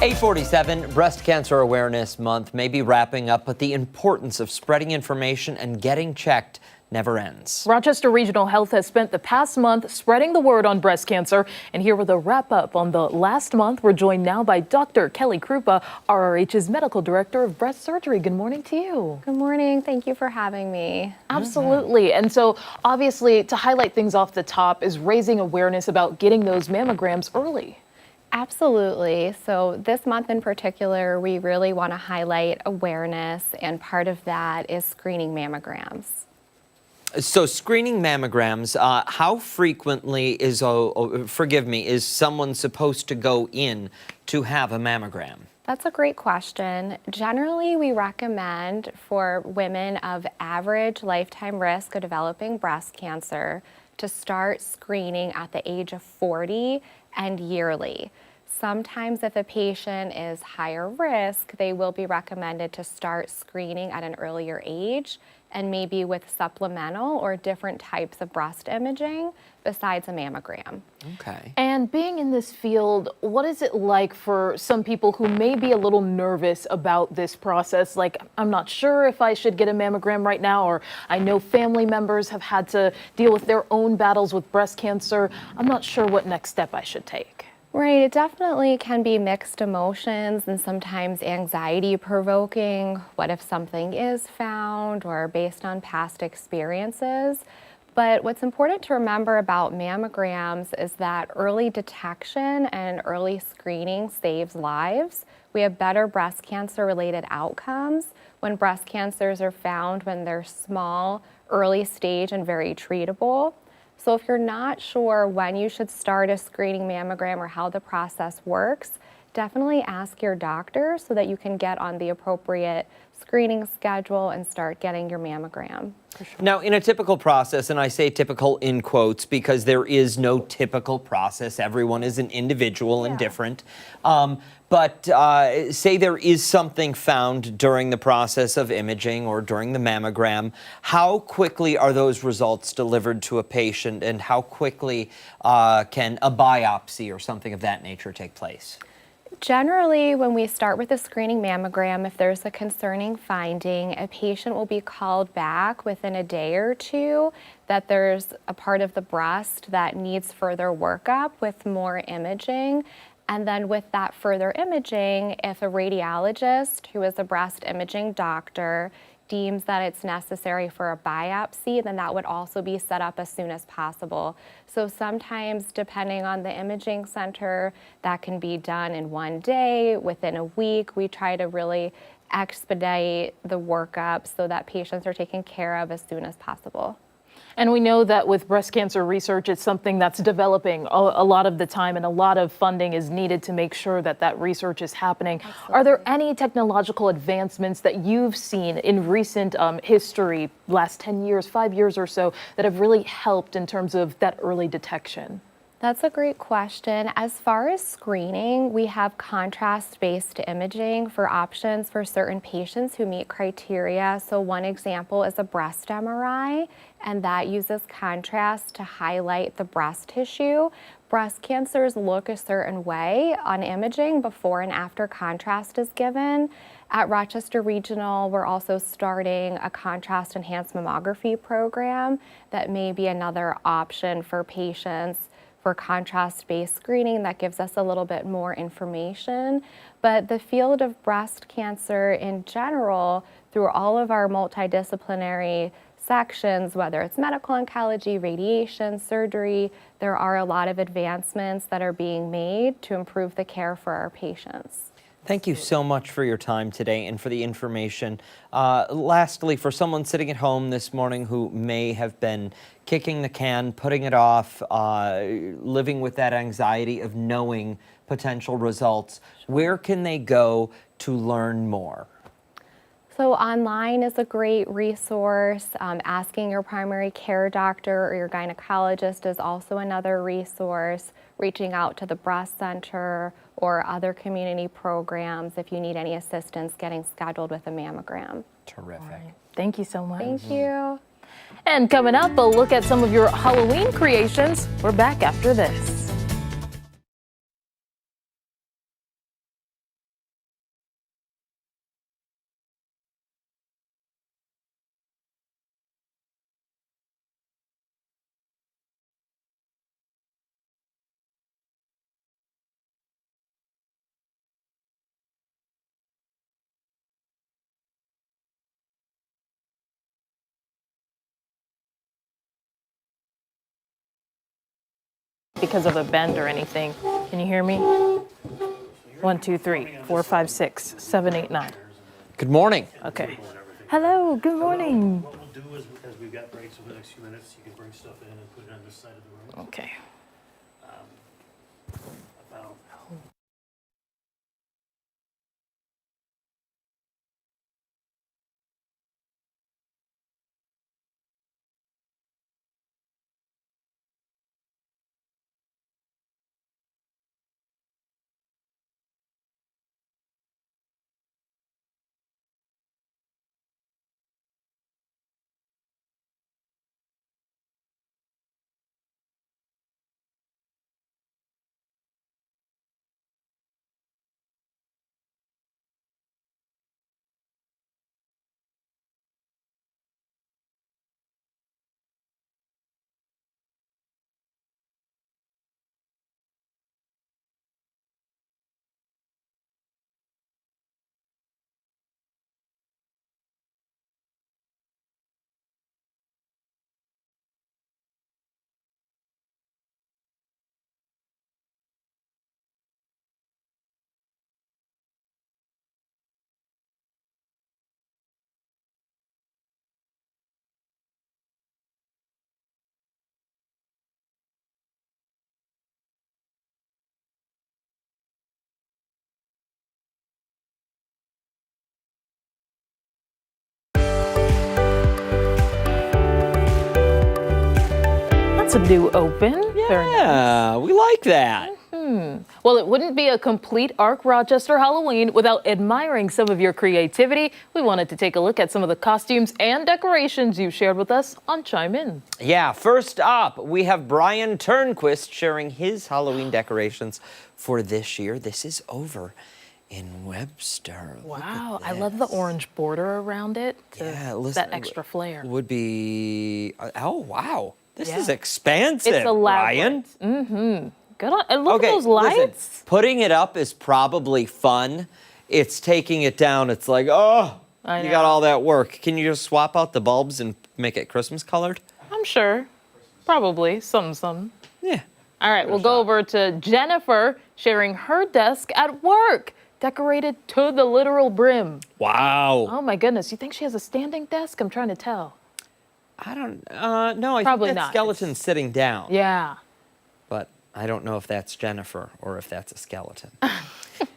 (8:47) Breast Cancer Awareness Month may be wrapping up, but the importance of spreading information and getting checked never ends. Rochester Regional Health has spent the past month spreading the word on breast cancer. And here with a wrap up on the last month, we're joined now by Dr. Kelly Krupa, RRH's medical director of breast surgery. Good morning to you. Good morning. Thank you for having me. Absolutely. And so obviously, to highlight things off the top is raising awareness about getting those mammograms early. Absolutely. So this month in particular, we really want to highlight awareness, and part of that is screening mammograms. So screening mammograms, how frequently is someone supposed to go in to have a mammogram? That's a great question. Generally, we recommend for women of average lifetime risk of developing breast cancer to start screening at the age of 40 and yearly. Sometimes if a patient is higher risk, they will be recommended to start screening at an earlier age, and maybe with supplemental or different types of breast imaging besides a mammogram. Okay. And being in this field, what is it like for some people who may be a little nervous about this process? Like, I'm not sure if I should get a mammogram right now, or I know family members have had to deal with their own battles with breast cancer. I'm not sure what next step I should take. Right, it definitely can be mixed emotions and sometimes anxiety provoking. What if something is found, or based on past experiences? But what's important to remember about mammograms is that early detection and early screening saves lives. We have better breast cancer related outcomes when breast cancers are found when they're small, early stage, and very treatable. So if you're not sure when you should start a screening mammogram or how the process works, definitely ask your doctor so that you can get on the appropriate screening schedule and start getting your mammogram. Now, in a typical process, and I say typical in quotes because there is no typical process, everyone is an individual and different. But say there is something found during the process of imaging or during the mammogram, how quickly are those results delivered to a patient, and how quickly can a biopsy or something of that nature take place? Generally, when we start with a screening mammogram, if there's a concerning finding, a patient will be called back within a day or two that there's a part of the breast that needs further workup with more imaging. And then with that further imaging, if a radiologist who is a breast imaging doctor deems that it's necessary for a biopsy, then that would also be set up as soon as possible. So sometimes, depending on the imaging center, that can be done in one day, within a week. We try to really expedite the workup so that patients are taken care of as soon as possible. And we know that with breast cancer research, it's something that's developing a lot of the time, and a lot of funding is needed to make sure that that research is happening. Absolutely. Are there any technological advancements that you've seen in recent history, last 10 years, 5 years or so, that have really helped in terms of that early detection? That's a great question. As far as screening, we have contrast-based imaging for options for certain patients who meet criteria. So one example is a breast MRI, and that uses contrast to highlight the breast tissue. breast cancers look a certain way on imaging before and after contrast is given. At Rochester Regional, we're also starting a contrast enhanced mammography program that may be another option for patients for contrast-based screening that gives us a little bit more information. But the field of breast cancer in general, through all of our multidisciplinary sections, whether it's medical oncology, radiation, surgery, there are a lot of advancements that are being made to improve the care for our patients. Thank you so much for your time today and for the information. Lastly, for someone sitting at home this morning who may have been kicking the can, putting it off, living with that anxiety of knowing potential results, where can they go to learn more? So online is a great resource. Asking your primary care doctor or your gynecologist is also another resource. Reaching out to the breast center or other community programs if you need any assistance getting scheduled with a mammogram. Terrific. Right. Thank you so much. Thank you. And coming up, a look at some of your Halloween creations. We're back after this. Because of a bend or anything. Can you hear me? 1, 2, 3, 4, 5, 6, 7, 8, 9. Good morning. Okay. Hello, good morning. What we'll do is, because we've got breaks over the next few minutes, you can bring stuff in and put it on this side of the room. Okay. About That's a new open. Very nice. Yeah, we like that. Well, it wouldn't be a complete ARC Rochester Halloween without admiring some of your creativity. We wanted to take a look at some of the costumes and decorations you shared with us on Chime In. Yeah, first up, we have Brian Turnquist sharing his Halloween decorations for this year. This is over in Webster. Look Wow, at I love the this. orange border around it. Yeah, listen, that extra flair. Would be, oh, wow. This is Yeah. expansive, It's Brian. elaborate. Good on, and look at those listen, lights. putting it up is probably fun. It's taking it down. It's like, oh, I you know. got all that work. Can you just swap out the bulbs and make it Christmas colored? I'm sure. Probably. Some. Yeah. All right, we'll go over to Jennifer sharing her desk at work, decorated to the literal brim. Wow. Oh my goodness, you think she has a standing desk? I'm trying to tell. I don't, no, I Probably think that not. skeleton's sitting down. Yeah. But I don't know if that's Jennifer or if that's a skeleton.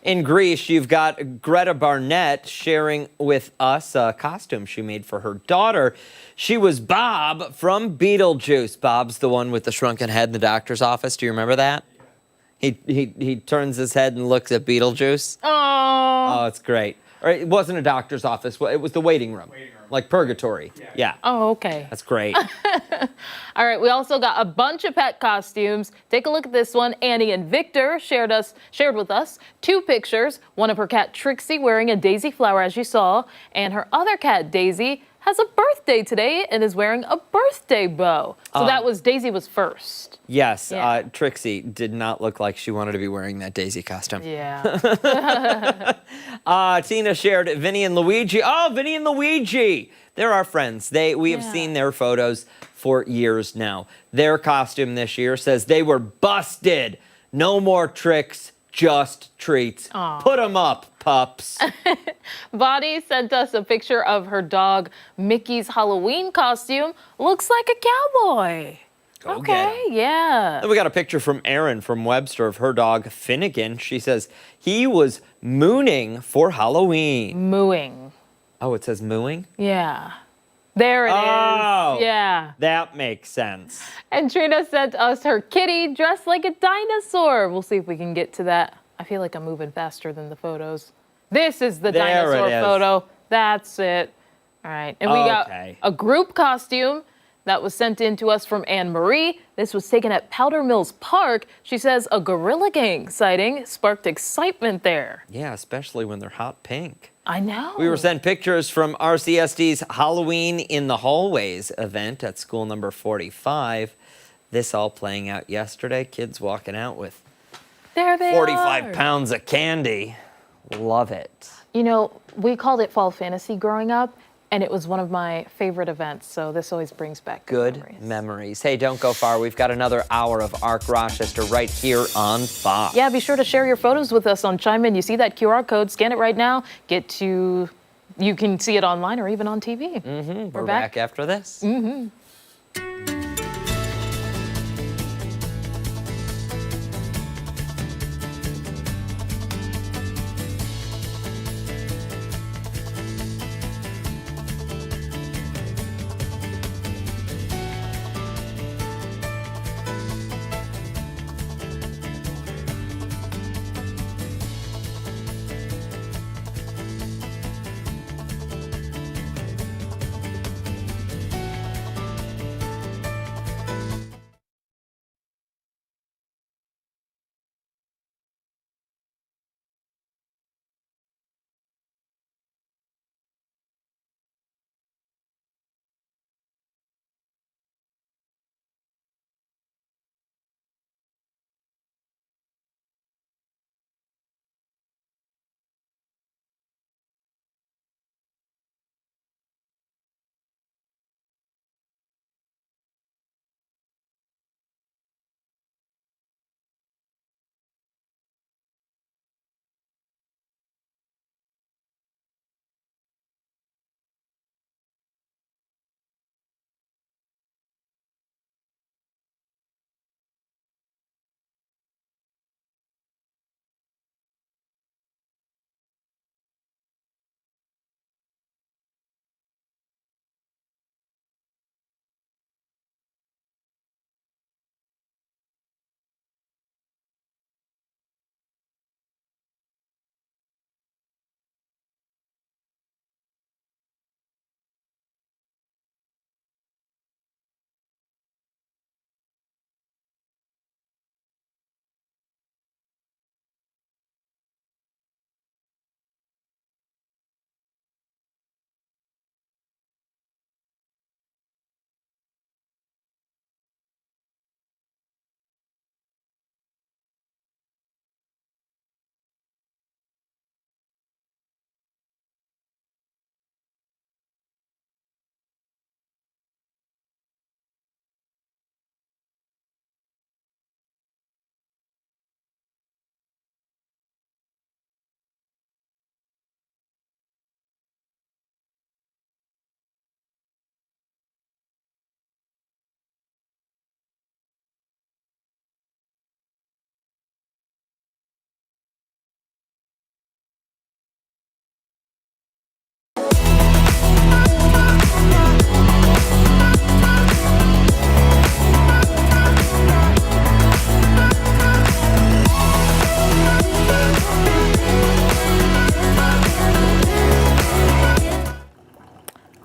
In Greece, you've got Greta Barnett sharing with us a costume she made for her daughter. She was Bob from Beetlejuice. Bob's the one with the shrunken head in the doctor's office. Do you remember that? He turns his head and looks at Beetlejuice. Oh, it's great. Or it wasn't a doctor's office. It was the waiting room. Like purgatory. Yeah. Oh, okay. That's great. All right, we also got a bunch of pet costumes. Take a look at this one. Annie and Victor shared with us 2 pictures. One of her cat Trixie wearing a daisy flower, as you saw, and her other cat Daisy has a birthday today and is wearing a birthday bow. So that was Daisy was first. Yes, Yeah. Trixie did not look like she wanted to be wearing that Daisy costume. Yeah. Tina shared Vinny and Luigi. Oh, Vinny and Luigi! They're our friends. We have seen their photos for years now. Their costume this year says they were busted. No more tricks, just treats. Aw. Put them up, pups. Bonnie sent us a picture of her dog Mickey's Halloween costume. Looks like a cowboy. Go get 'em. Okay, yeah. Then we got a picture from Erin from Webster of her dog Finnegan. She says he was mooning for Halloween. Mooing. Oh, it says mooing? Yeah. There it is. Oh. Yeah. That makes sense. And Trina sent us her kitty dressed like a dinosaur. We'll see if we can get to that. I feel like I'm moving faster than the photos. This is the There dinosaur it is. photo. That's it. All right. And we got Okay. a group costume that was sent in to us from Anne Marie. This was taken at Powder Mills Park. She says a gorilla gang sighting sparked excitement there. Yeah, especially when they're hot pink. I know. We were sent pictures from RCSD's Halloween in the Hallways event at school number 45. This all playing out yesterday. Kids walking out with There they 45 are. pounds of candy. Love it. You know, we called it Fall Fantasy growing up, and it was one of my favorite events, so this always brings back Good memories. Hey, don't go far. We've got another hour of ARC Rochester right here on Fox. Yeah, be sure to share your photos with us on Chime In. You see that QR code, scan it right now. You can see it online or even on TV. We're back after this.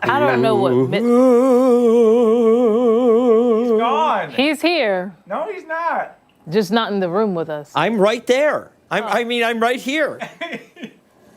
I don't know what. No, he's not. Just not in the room with us. I'm right there. I'm right here.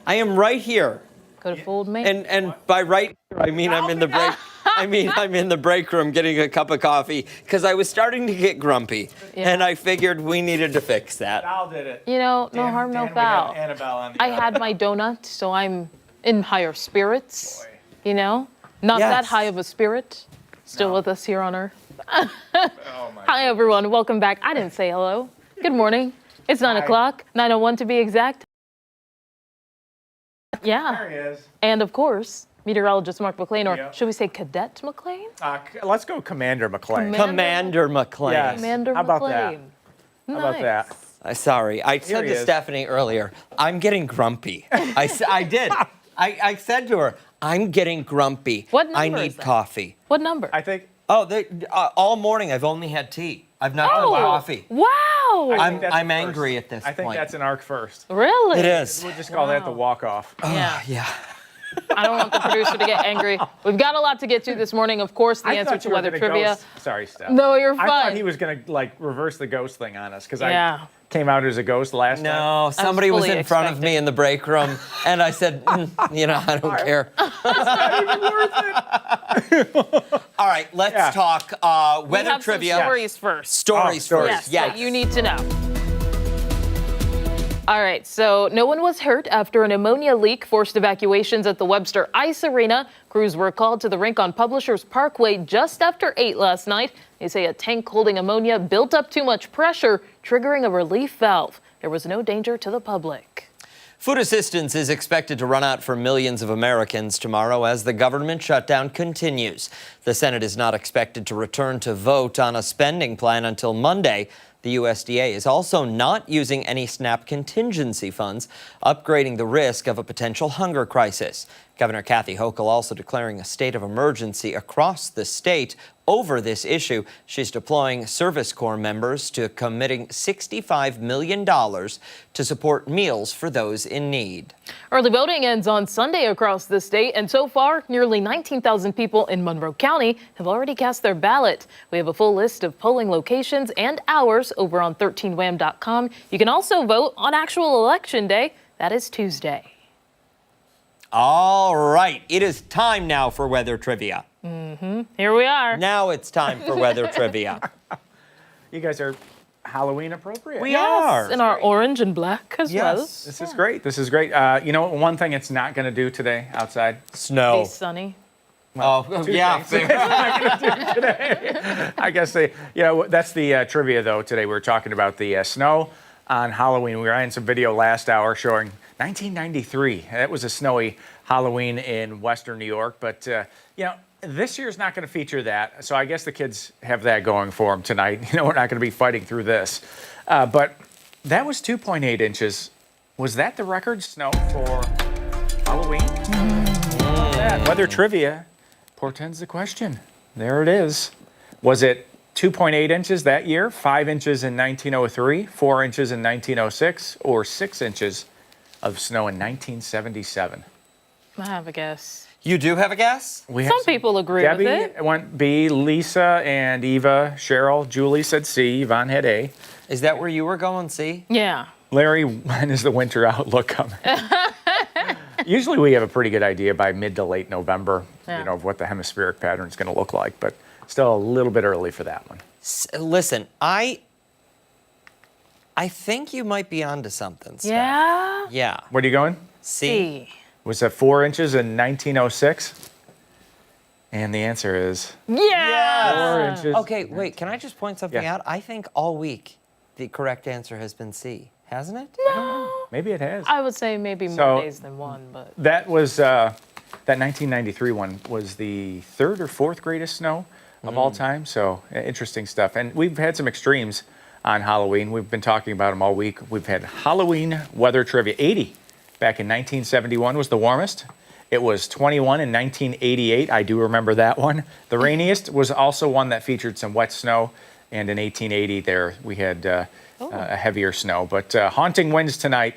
I am right here. Could have fooled me. And by right here, I mean I'm in the break. I'm in the break room getting a cup of coffee because I was starting to get grumpy, and I figured we needed to fix that. Al did it. You know, no harm, no Dan, we have foul. Annabelle on the I had my donut, so I'm in higher spirits. You know, not that Yes. high of a spirit. Still with us here on Earth. Oh my. Hi everyone, welcome back. I didn't say hello. Good morning. It's 9 o'clock, 9:01 to be exact. Yeah. There he is. And of course, meteorologist Mark McLean, or Yep. should we say Cadet McLean? Let's go Commander McLean. Commander McLean. Yes. Commander How about McLean. that? How about that? Sorry, I said he to is. Stephanie earlier, I'm getting grumpy. I did. I said to her, I'm getting grumpy. What number I is need that? coffee. What number? I think. Oh, all morning I've only had tea. I've not done coffee. Wow. I think that's I'm a first. angry at this I think point. that's an arc first. Really? It is. We'll just call that the walk-off. Yeah. Yeah. I don't want the producer to get angry. We've got a lot to get to this morning. Of course, the I answer thought to you were weather gonna trivia. ghost- Sorry, Steph. No, you're I thought fine. he was gonna reverse the ghost thing on us because Yeah. I came out as a ghost last time. No, somebody was fully in front of me in the break room, and I said, I don't care. All right, let's talk We weather have some trivia. stories first. Stories stories. first. Yes, that you need to know. All right, so no one was hurt after an ammonia leak forced evacuations at the Webster Ice Arena. Crews were called to the rink on Publishers Parkway just after 8 last night. They say a tank holding ammonia built up too much pressure, triggering a relief valve. There was no danger to the public. Food assistance is expected to run out for millions of Americans tomorrow as the government shutdown continues. The Senate is not expected to return to vote on a spending plan until Monday. The USDA is also not using any SNAP contingency funds, upgrading the risk of a potential hunger crisis. Governor Kathy Hochul also declaring a state of emergency across the state over this issue. She's deploying Service Corps members to committing $65 million to support meals for those in need. Early voting ends on Sunday across the state, and so far, nearly 19,000 people in Monroe County have already cast their ballot. We have a full list of polling locations and hours over on 13wham.com. You can also vote on actual election day. That is Tuesday. All right, it is time now for weather trivia. Here we are. Now it's time for weather trivia. You guys are Halloween appropriate. We are. In our orange and black as well. Yes. This is great. This is great. You know, one thing it's not going to do today outside. Snow. Be sunny. Oh, yeah. I guess that's the trivia though. Today we were talking about the snow on Halloween. We were in some video last hour showing 1993. That was a snowy Halloween in Western New York. But this year's not going to feature that. So I guess the kids have that going for them tonight. We're not going to be fighting through this. But that was 2.8 inches. Was that the record snow for Halloween? Weather trivia portends the question. There it is. Was it 2.8 inches that year, 5 inches in 1903, 4 inches in 1906, or 6 inches of snow in 1977? I have a guess. You do have a guess? We have Some people agree Debbie with it. went B, Lisa and Eva, Cheryl, Julie said C, Yvonne had A. Is that where you were going, C? Yeah. Larry, when is the winter outlook coming? Usually we have a pretty good idea by mid to late November, of what the hemispheric pattern is going to look like, but still a little bit early for that one. Listen, I think you might be onto something, Steph. Yeah? Yeah. Where are you going? C. Was that 4 inches in 1906? And the answer is Yeah. 4 inches. Okay, wait, can I just point something Yeah. out? I think all week the correct answer has been C, hasn't it? No. Maybe it has. I would say maybe more So- days than one, but That was that 1993 one was the third or fourth greatest snow of all time. So interesting stuff. And we've had some extremes on Halloween. We've been talking about them all week. We've had Halloween weather trivia. 80 back in 1971 was the warmest. It was 21 in 1988. I do remember that one. The rainiest was also one that featured some wet snow. And in 1880 there we had a heavier snow. But haunting winds tonight.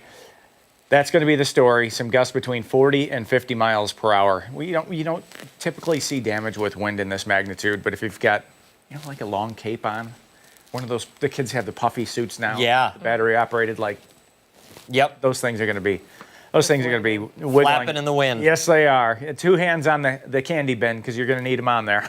That's going to be the story. Some gusts between 40 and 50 miles per hour. You don't typically see damage with wind in this magnitude, but if you've got like a long cape on one of those. The kids have the puffy suits now. Yeah. The battery operated like. Yep. Those things are going to be. Those things are going to be wiggling. Flapping in the wind. Yes, they are. 2 hands on the candy bin because you're going to need them on there.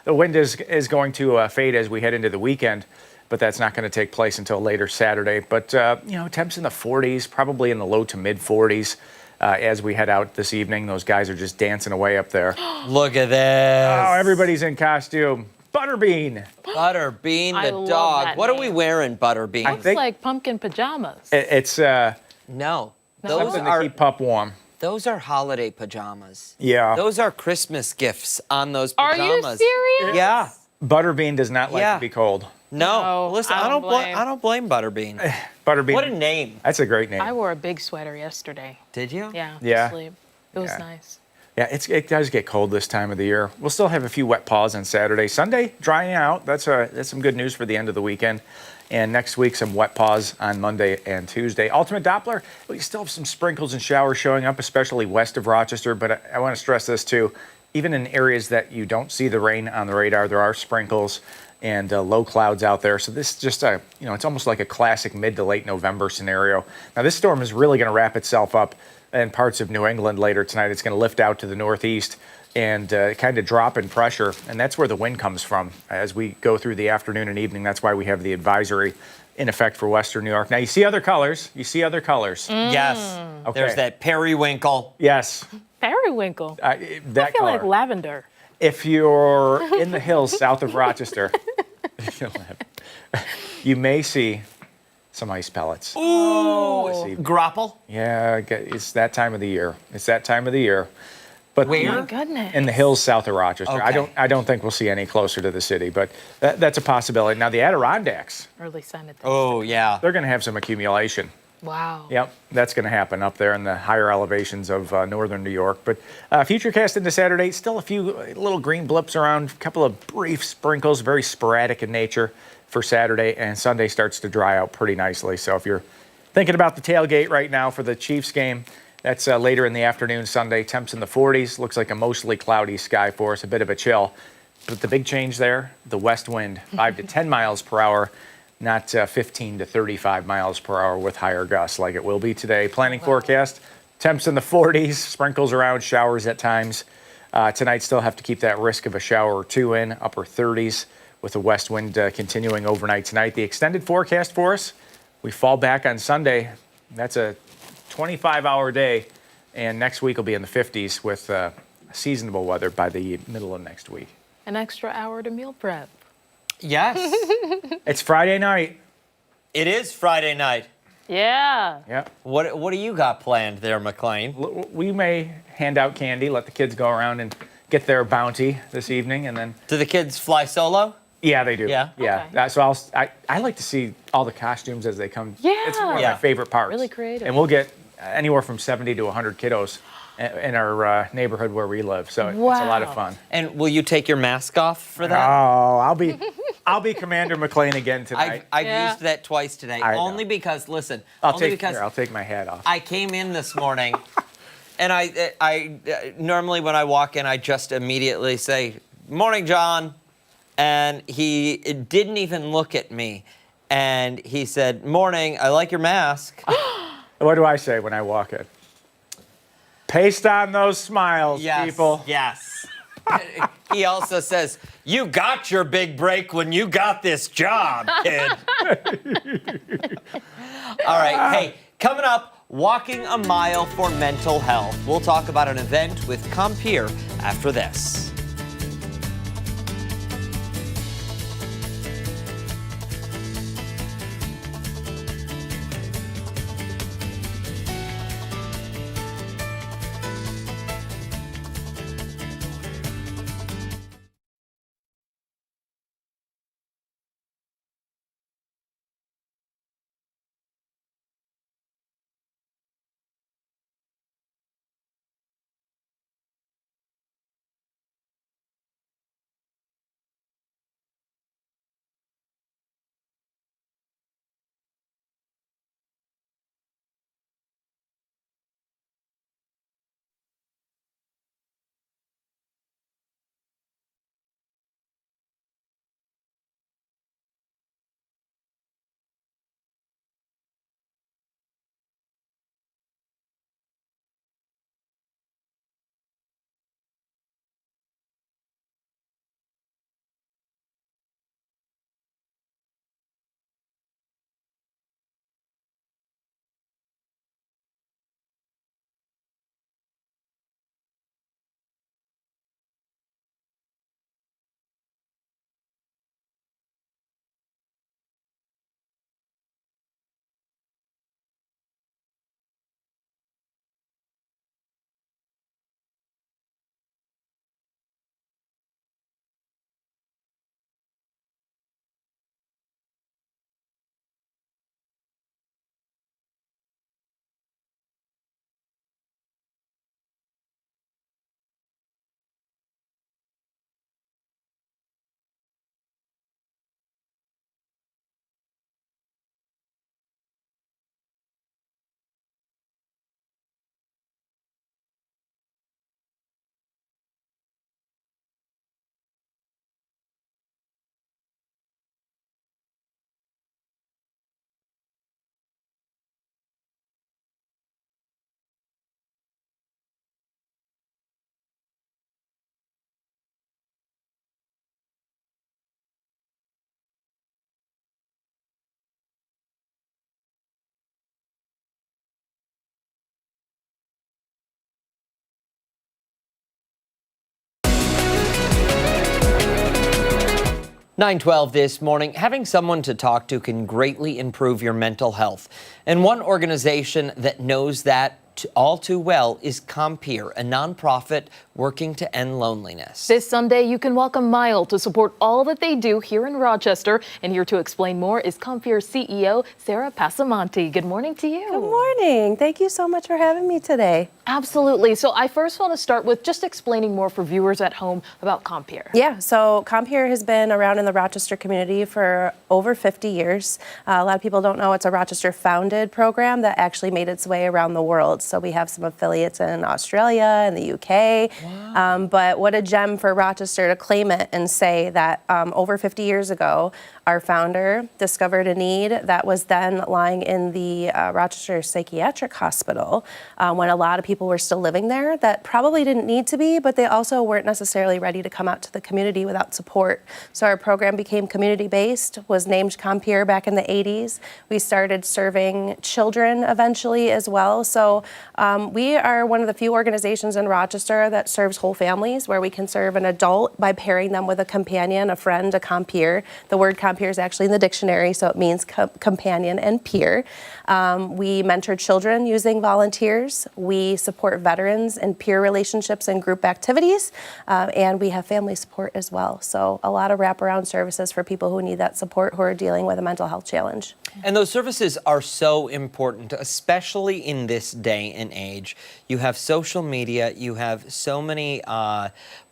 The wind is going to fade as we head into the weekend, but that's not going to take place until later Saturday. But, temps in the 40s, probably in the low to mid 40s as we head out this evening. Those guys are just dancing away up there. Look at this. Oh, everybody's in costume. Butterbean. Butterbean I the love dog. that What are name. we wearing, Butterbean? I Looks think- like pumpkin pajamas. It's No. something to keep Pup warm. Those are holiday pajamas. Yeah. Those are Christmas gifts on those Are pajamas. you serious? Yeah. Butterbean does not like Yeah. to be cold. No. No, Listen, I don't blame. I don't blame Butterbean. Butterbean. What a name. That's a great name. I wore a big sweater yesterday. Did you? Yeah. Yeah. To sleep. It was Yeah. nice. Yeah, it does get cold this time of the year. We'll still have a few wet paws on Saturday. Sunday, drying out. That's some good news for the end of the weekend. And next week, some wet paws on Monday and Tuesday. Ultimate Doppler, we still have some sprinkles and showers showing up, especially west of Rochester. But I want to stress this too. Even in areas that you don't see the rain on the radar, there are sprinkles and low clouds out there. So this is just it's almost like a classic mid to late November scenario. Now this storm is really going to wrap itself up in parts of New England later tonight. It's going to lift out to the northeast and kind of drop in pressure. And that's where the wind comes from as we go through the afternoon and evening. That's why we have the advisory in effect for Western New York. Now you see other colors. Yes. Okay. There's that periwinkle. Yes. Periwinkle. That I feel color. like lavender. If you're in the hills south of Rochester, you may see some ice pellets. Ooh. Grapple. Yeah, it's that time of the year. But Where? My goodness. in the hills south of Rochester. Okay. I don't think we'll see any closer to the city, but that's a possibility. Now the Adirondacks, Early sign of things. Oh, yeah. they're going to have some accumulation. Wow. Yep, that's going to happen up there in the higher elevations of northern New York. But futurecast into Saturday, still a few little green blips around, a couple of brief sprinkles, very sporadic in nature for Saturday, and Sunday starts to dry out pretty nicely. So if you're thinking about the tailgate right now for the Chiefs game, that's later in the afternoon Sunday. Temps in the 40s. Looks like a mostly cloudy sky for us, a bit of a chill. But the big change there, the west wind, 5 to 10 miles per hour, not 15 to 35 miles per hour with higher gusts like it will be today. Planning forecast, temps in the 40s, sprinkles around, showers at times. Tonight still have to keep that risk of a shower or two in, upper 30s with the west wind continuing overnight tonight. The extended forecast for us, we fall back on Sunday. That's a 25-hour day, and next week will be in the 50s with seasonable weather by the middle of next week. An extra hour to meal prep. Yes. It's Friday night. It is Friday night. Yeah. Yeah. What do you got planned there, McLean? We may hand out candy, let the kids go around and get their bounty this evening, and then Do the kids fly solo? yeah, they do. Yeah? Yeah. Okay. So I like to see all the costumes as they come. Yeah. It's one of Yeah. my favorite parts. Really creative. And we'll get anywhere from 70 to 100 kiddos in our neighborhood where we live. So it's a lot of Wow. fun. And will you take your mask off for that? Oh, I'll be Commander McLean again tonight. I've Yeah. used that twice today. I know. Only because, listen, I'll only take because I'll take my hat off. I came in this morning, and I normally when I walk in, I just immediately say, "Morning, John," and he didn't even look at me, and he said, "Morning, I like your mask." What do I say when I walk in? Paste on those smiles, Yes, people. yes. He also says, "You got your big break when you got this job, kid." All right, hey, coming up, walking a mile for mental health. We'll talk about an event with Compeer after this. 9:12 this morning. Having someone to talk to can greatly improve your mental health. And one organization that knows that all too well is Purr, a nonprofit working to end loneliness. This Sunday, you can walk a mile to support all that they do here in Rochester. And here to explain more is Purr CEO Sarah Passamonte. Good morning to you. Good morning. Thank you so much for having me today. Absolutely. So I first want to start with just explaining more for viewers at home about Purr. Yeah, so Purr has been around in the Rochester community for over 50 years. A lot of people don't know it's a Rochester-founded program that actually made its way around the world. So we have some affiliates in Australia and the UK. Wow. But what a gem for Rochester to claim it and say that over 50 years ago, our founder discovered a need that was then lying in the Rochester Psychiatric Hospital when a lot of people were still living there that probably didn't need to be, but they also weren't necessarily ready to come out to the community without support. So our program became community-based, was named Purr back in the 80s. We started serving children eventually as well. So we are one of the few organizations in Rochester that serves whole families, where we can serve an adult by pairing them with a companion, a friend, a compeer. The word compeer is actually in the dictionary, so it means companion and peer. We mentor children using volunteers. We support veterans in peer relationships and group activities, and we have family support as well. So a lot of wraparound services for people who need that support, who are dealing with a mental health challenge. And those services are so important, especially in this day and age. You have social media, you have so many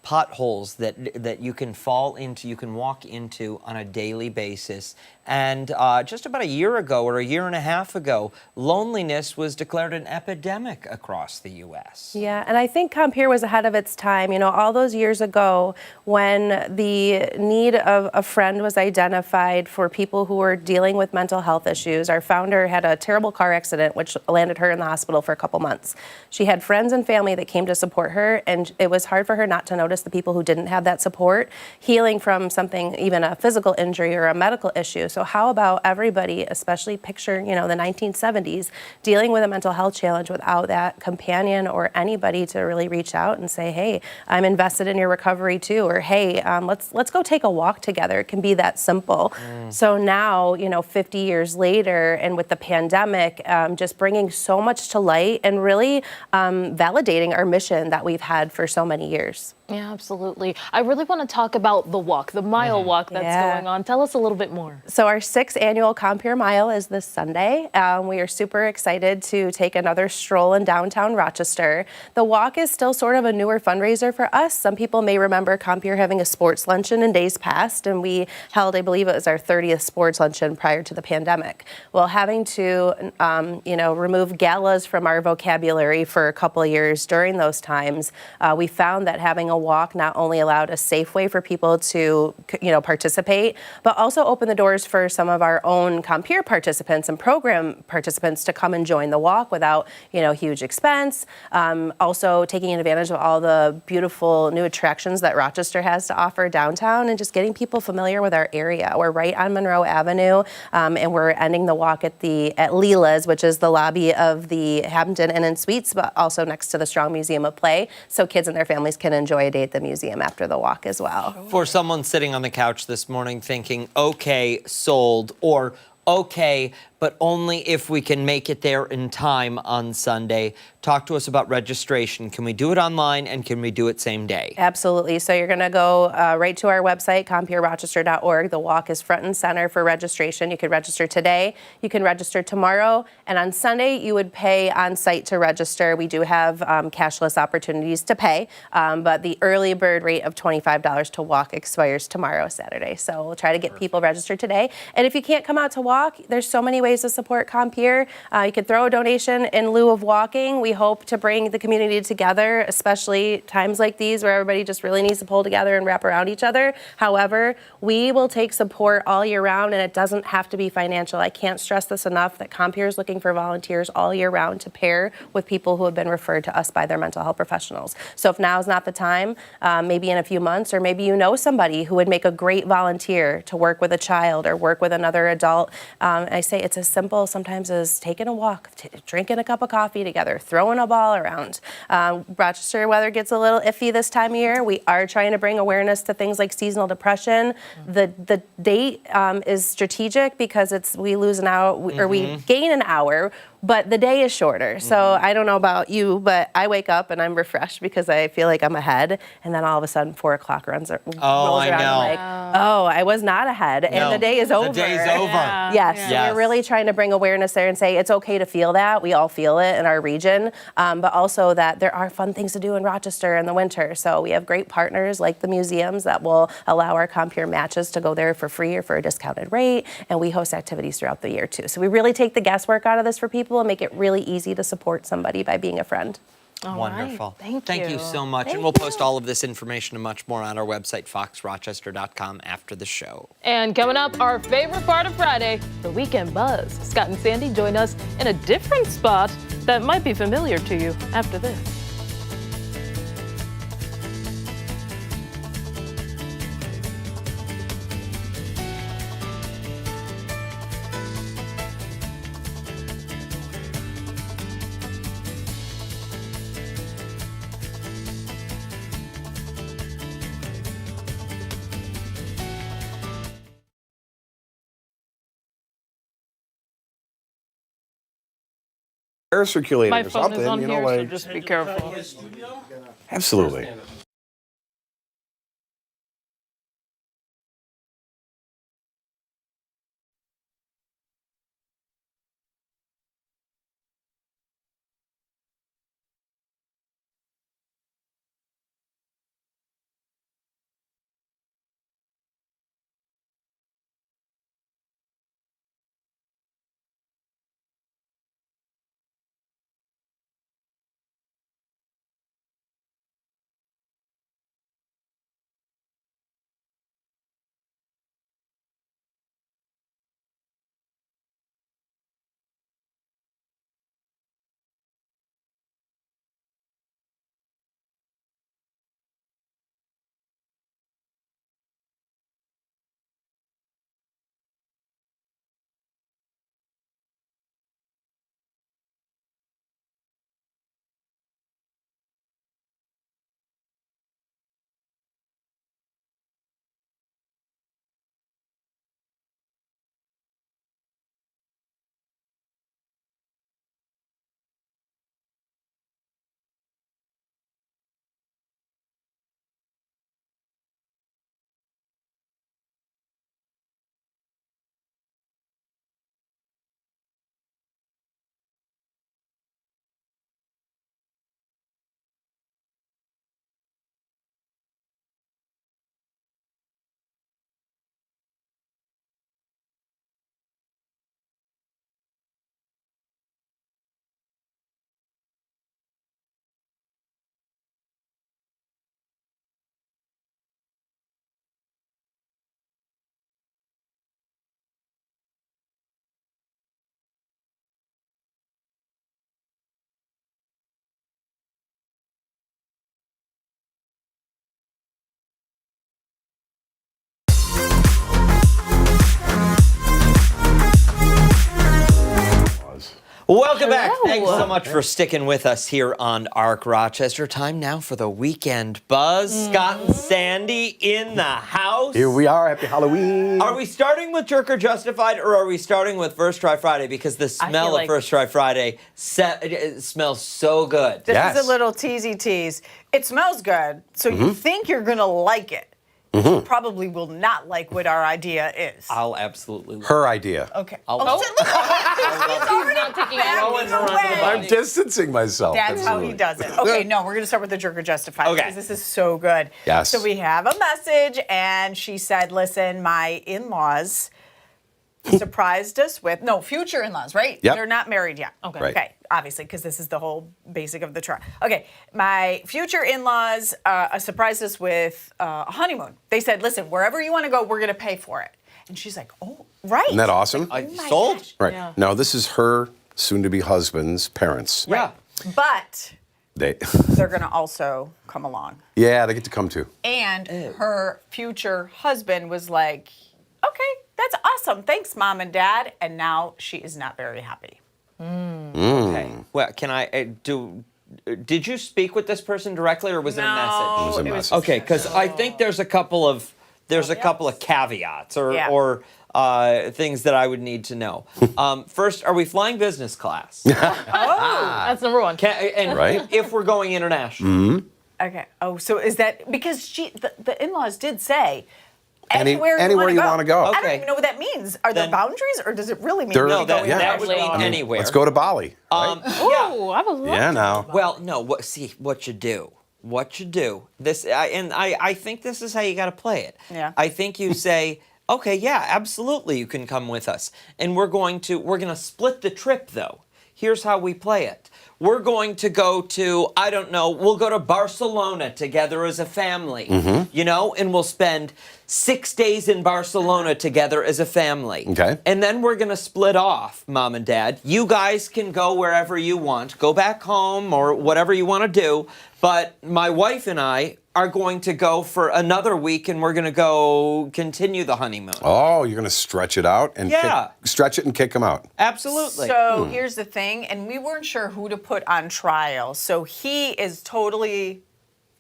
potholes that you can fall into, you can walk into on a daily basis. And just about a year ago or a year and a half ago, loneliness was declared an epidemic across the U.S. Yeah, and I think Purr was ahead of its time. You know, all those years ago when the need of a friend was identified for people who were dealing with mental health issues, our founder had a terrible car accident which landed her in the hospital for a couple months. She had friends and family that came to support her, and it was hard for her not to notice the people who didn't have that support, healing from something, even a physical injury or a medical issue. So how about everybody, especially picture, the 1970s, dealing with a mental health challenge without that companion or anybody to really reach out and say, hey, I'm invested in your recovery too, or hey, let's go take a walk together. It can be that simple. So now, 50 years later, and with the pandemic, just bringing so much to light and really validating our mission that we've had for so many years. Yeah, absolutely. I really want to talk about the walk, the mile walk that's going on. Tell us a little bit more. So our 6th annual Purr Mile is this Sunday. We are super excited to take another stroll in downtown Rochester. The walk is still sort of a newer fundraiser for us. Some people may remember Purr having a sports luncheon in days past, and we held, I believe it was our 30th sports luncheon prior to the pandemic. Well, having to, remove galas from our vocabulary for a couple of years during those times, we found that having a walk not only allowed a safe way for people to, participate, but also opened the doors for some of our own Purr participants and program participants to come and join the walk without, huge expense. Also taking advantage of all the beautiful new attractions that Rochester has to offer downtown and just getting people familiar with our area. We're right on Monroe Avenue, and we're ending the walk at Leela's, which is the lobby of the Hampton Inn and Suites, but also next to the Strong Museum of Play, so kids and their families can enjoy a day at the museum after the walk as well. For someone sitting on the couch this morning thinking, okay, sold, or okay, but only if we can make it there in time on Sunday. Talk to us about registration. Can we do it online, and can we do it same day? Absolutely. So you're going to go right to our website, compurrochester.org. The walk is front and center for registration. You can register today. You can register tomorrow. And on Sunday, you would pay on site to register. We do have cashless opportunities to pay, but the early bird rate of $25 to walk expires tomorrow, Saturday. So we'll try to get people registered today. And if you can't come out to walk, there's so many ways to support Purr. You could throw a donation in lieu of walking. We hope to bring the community together, especially times like these where everybody just really needs to pull together and wrap around each other. However, we will take support all year round, and it doesn't have to be financial. I can't stress this enough that Purr is looking for volunteers all year round to pair with people who have been referred to us by their mental health professionals. So if now is not the time, maybe in a few months, or maybe you know somebody who would make a great volunteer to work with a child or work with another adult I say it's as simple sometimes as taking a walk, drinking a cup of coffee together, throwing a ball around. Rochester weather gets a little iffy this time of year. We are trying to bring awareness to things like seasonal depression. The date is strategic because we lose an hour, or we gain an hour, but the day is shorter. So I don't know about you, but I wake up and I'm refreshed because I feel like I'm ahead, and then all of a sudden 4 o'clock rolls around. I know. And I'm like, oh, I was not ahead, and the day is over. The day's over. Yes, so we're really trying to bring awareness there and say it's okay to feel that. We all feel it in our region, but also that there are fun things to do in Rochester in the winter. So we have great partners like the museums that will allow our Compere matches to go there for free or for a discounted rate, and we host activities throughout the year too. So we really take the guesswork out of this for people and make it really easy to support somebody by being a friend. Wonderful. Right. Thank you so much. And we'll post all of this information and much more on our website, foxrochester.com, after the show. And coming up, our favorite part of Friday, the Weekend Buzz. Scott and Sandy join us in a different spot that might be familiar to you after this. Air circulating My or phone something, is on you know, here, so like just be careful. absolutely. Welcome back. Thanks so much for sticking with us here on ARC Rochester. Time now for the Weekend Buzz. Scott and Sandy in the house. Here we are. Happy Halloween. Are we starting with Jerk or Justified, or are we starting with First Try Friday? Because the smell of First Try Friday it smells so good. This is a little teasy tease. It smells good, so you think you're going to like it. You probably will not like what our idea is. I'll absolutely love Her idea. Okay. I'll I'm distancing myself. That's how he does it. Okay, no, we're going to start with the Jerk or Justified because this is so good. Yes. So we have a message, and she said, listen, my in-laws surprised us with, future in-laws, right? Yep. They're not married yet. Okay. Right. Okay, obviously, because this is the whole basic of the trial. Okay, my future in-laws surprised us with a honeymoon. They said, listen, wherever you want to go, we're going to pay for it. And she's like, oh, right. Isn't that awesome? Sold? Gosh. Right. Yeah. Now, this is her soon-to-be husband's parents. Yeah. But They're going to also come along. Yeah, they get to come too. And her future husband was like, okay, That's awesome. Thanks, Mom and Dad. And now she is not very happy. Okay. Well, can I did you speak with this person directly, or was it a message? It was a message. Okay, because I think there's a couple of caveats or things that I would need to know. First, are we flying business class? That's number one. Right. If we're going international. Okay. Oh, so is that because the in-laws did say Anywhere you want to go. I don't Okay. even know what that means. Are there Then- boundaries, or does it really mean There- No, we go that would internationally? mean anywhere. Let's go to Bali. Right? Ooh, I was Yeah, now. Well, no. What you do? I think this is how you got to play it. Yeah. I think you say, okay, yeah, absolutely, you can come with us, and we're gonna split the trip though. Here's how we play it. We're going to go to, I don't know, we'll go to Barcelona together as a family, and we'll spend 6 days in Barcelona together as a family. Okay. And then we're going to split off, Mom and Dad. You guys can go wherever you want, go back home or whatever you want to do. But my wife and I are going to go for another week, and we're going to go continue the honeymoon. Oh, you're going to stretch it out and stretch it and kick them out. Absolutely. So here's the thing, and we weren't sure who to put on trial. So he is totally,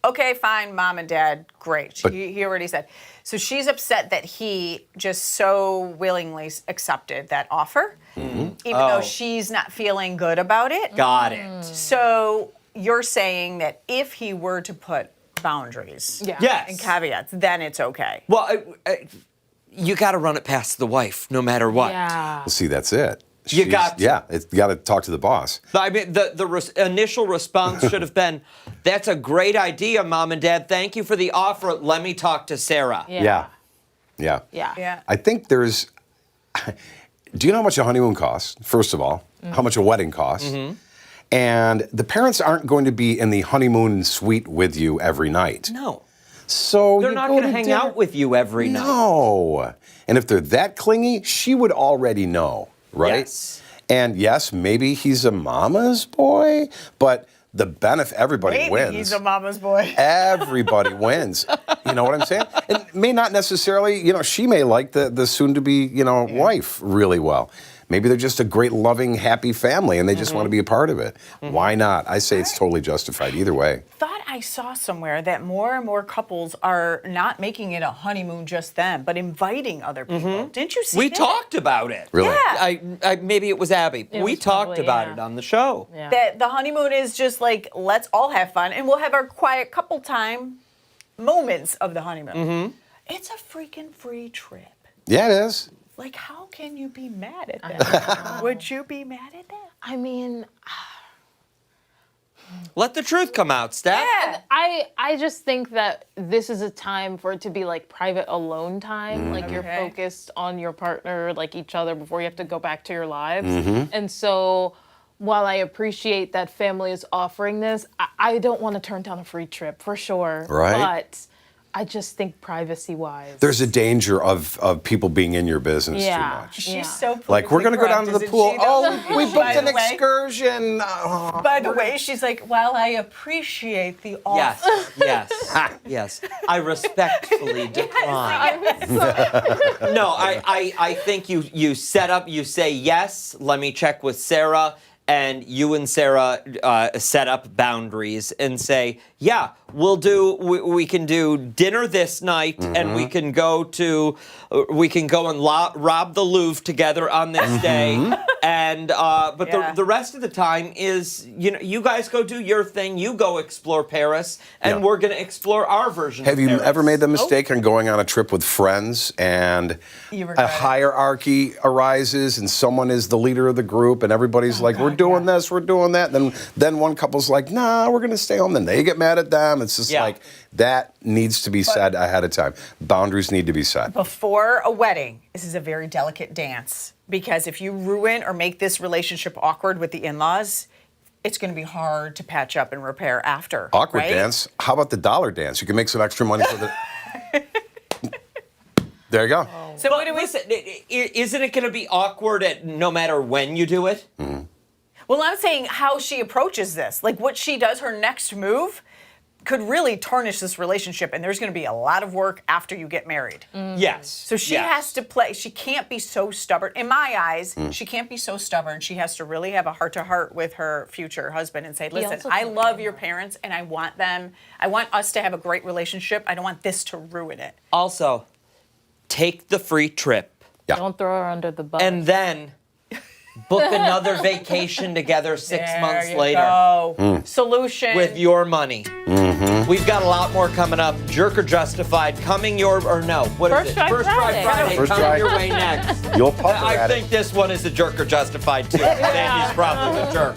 okay, fine, Mom and Dad, great. He already said. So she's upset that he just so willingly accepted that offer, even though she's not feeling good about it. Got it. So you're saying that if he were to put boundaries Yes. and caveats, then it's okay. Well, you got to run it past the wife, no matter what. Yeah. Well, see, that's it. You got to. Yeah, you got to talk to the boss. I mean, the initial response should have been, "That's a great idea, Mom and Dad. Thank you for the offer. Let me talk to Sarah." Yeah. Yeah. I think there's. Do you know how much a honeymoon costs? First of all, how much a wedding costs? And the parents aren't going to be in the honeymoon suite with you every night. No. So They're not going to hang out with you every night. No. And if they're that clingy, she would already know, right? Yes. And yes, maybe he's a mama's boy, but the benefit, everybody wins. He's a mama's boy. Everybody wins. You know what I'm saying? And may not necessarily, she may like the soon-to-be, wife really well. Maybe they're just a great, loving, happy family, and they just want to be a part of it. Why not? I say it's totally justified either way. Thought I saw somewhere that more and more couples are not making it a honeymoon just them, but inviting other people. Didn't you see We that? talked about it. Really? Yeah. I maybe it was Abby. It We was talked probably, about yeah. it on the show. Yeah. That the honeymoon is just like, let's all have fun, and we'll have our quiet couple time moments of the honeymoon. It's a freaking free trip. Yeah, it is. Like, how can you be mad at that? Would you be mad at that? I mean, Let the truth come out, Steph. Yeah. I just think that this is a time for it to be like private alone time. Like you're Okay. focused on your partner, like each other before you have to go back to your lives. And so while I appreciate that family is offering this, I don't want to turn down a free trip for sure. Right. But I just think privacy-wise. There's a danger of people being in your business too much. She's so Like, we're going to go down to the politically correct, pool. isn't she, Oh, we though? booked By an the way. excursion. By the way, she's like, while I appreciate the offer. Yes. I respectfully decline. No, I think you set up, you say, yes, let me check with Sarah, and you and Sarah set up boundaries and say, yeah, we can do dinner this night, and we can go and rob the Louvre together on this day. And but the rest of the time is, you guys go do your thing, you go explore Paris, and we're gonna explore our version Have of you Paris. ever made the mistake on going on a trip with friends and You a regret it. hierarchy arises and someone is the leader of the group and everybody's like, we're doing this, we're doing that. Then one couple's like, nah, we're going to stay home. Then they get mad at them. It's just like, that needs to be said ahead of time. Boundaries need to be set. Before a wedding, this is a very delicate dance because if you ruin or make this relationship awkward with the in-laws, it's going to be hard to patch up and repair after. Awkward right? dance. How about the dollar dance? You can make some extra money for the... There you go. So what do we Listen, isn't it going to be awkward no matter when you do it? Well, I'm saying how she approaches this, like what she does, her next move. could really tarnish this relationship, and there's going to be a lot of work after you get married. Yes. So she has to play. She can't be so stubborn. In my eyes, she can't be so stubborn. She has to really have a heart-to-heart with her future husband and say, listen, I love your parents, and I want us to have a great relationship. I don't want this to ruin it. Also, take the free trip. Yeah. Don't throw her under the bus. And then book another vacation together 6 months There you later. go. Solution. With your money. We've got a lot more coming up. Jerk or Justified coming what First is it? Try First Friday. Try Friday First coming try. your way next. You'll pucker I at think this one is a Jerk or Justified too. Sandy's probably the jerk.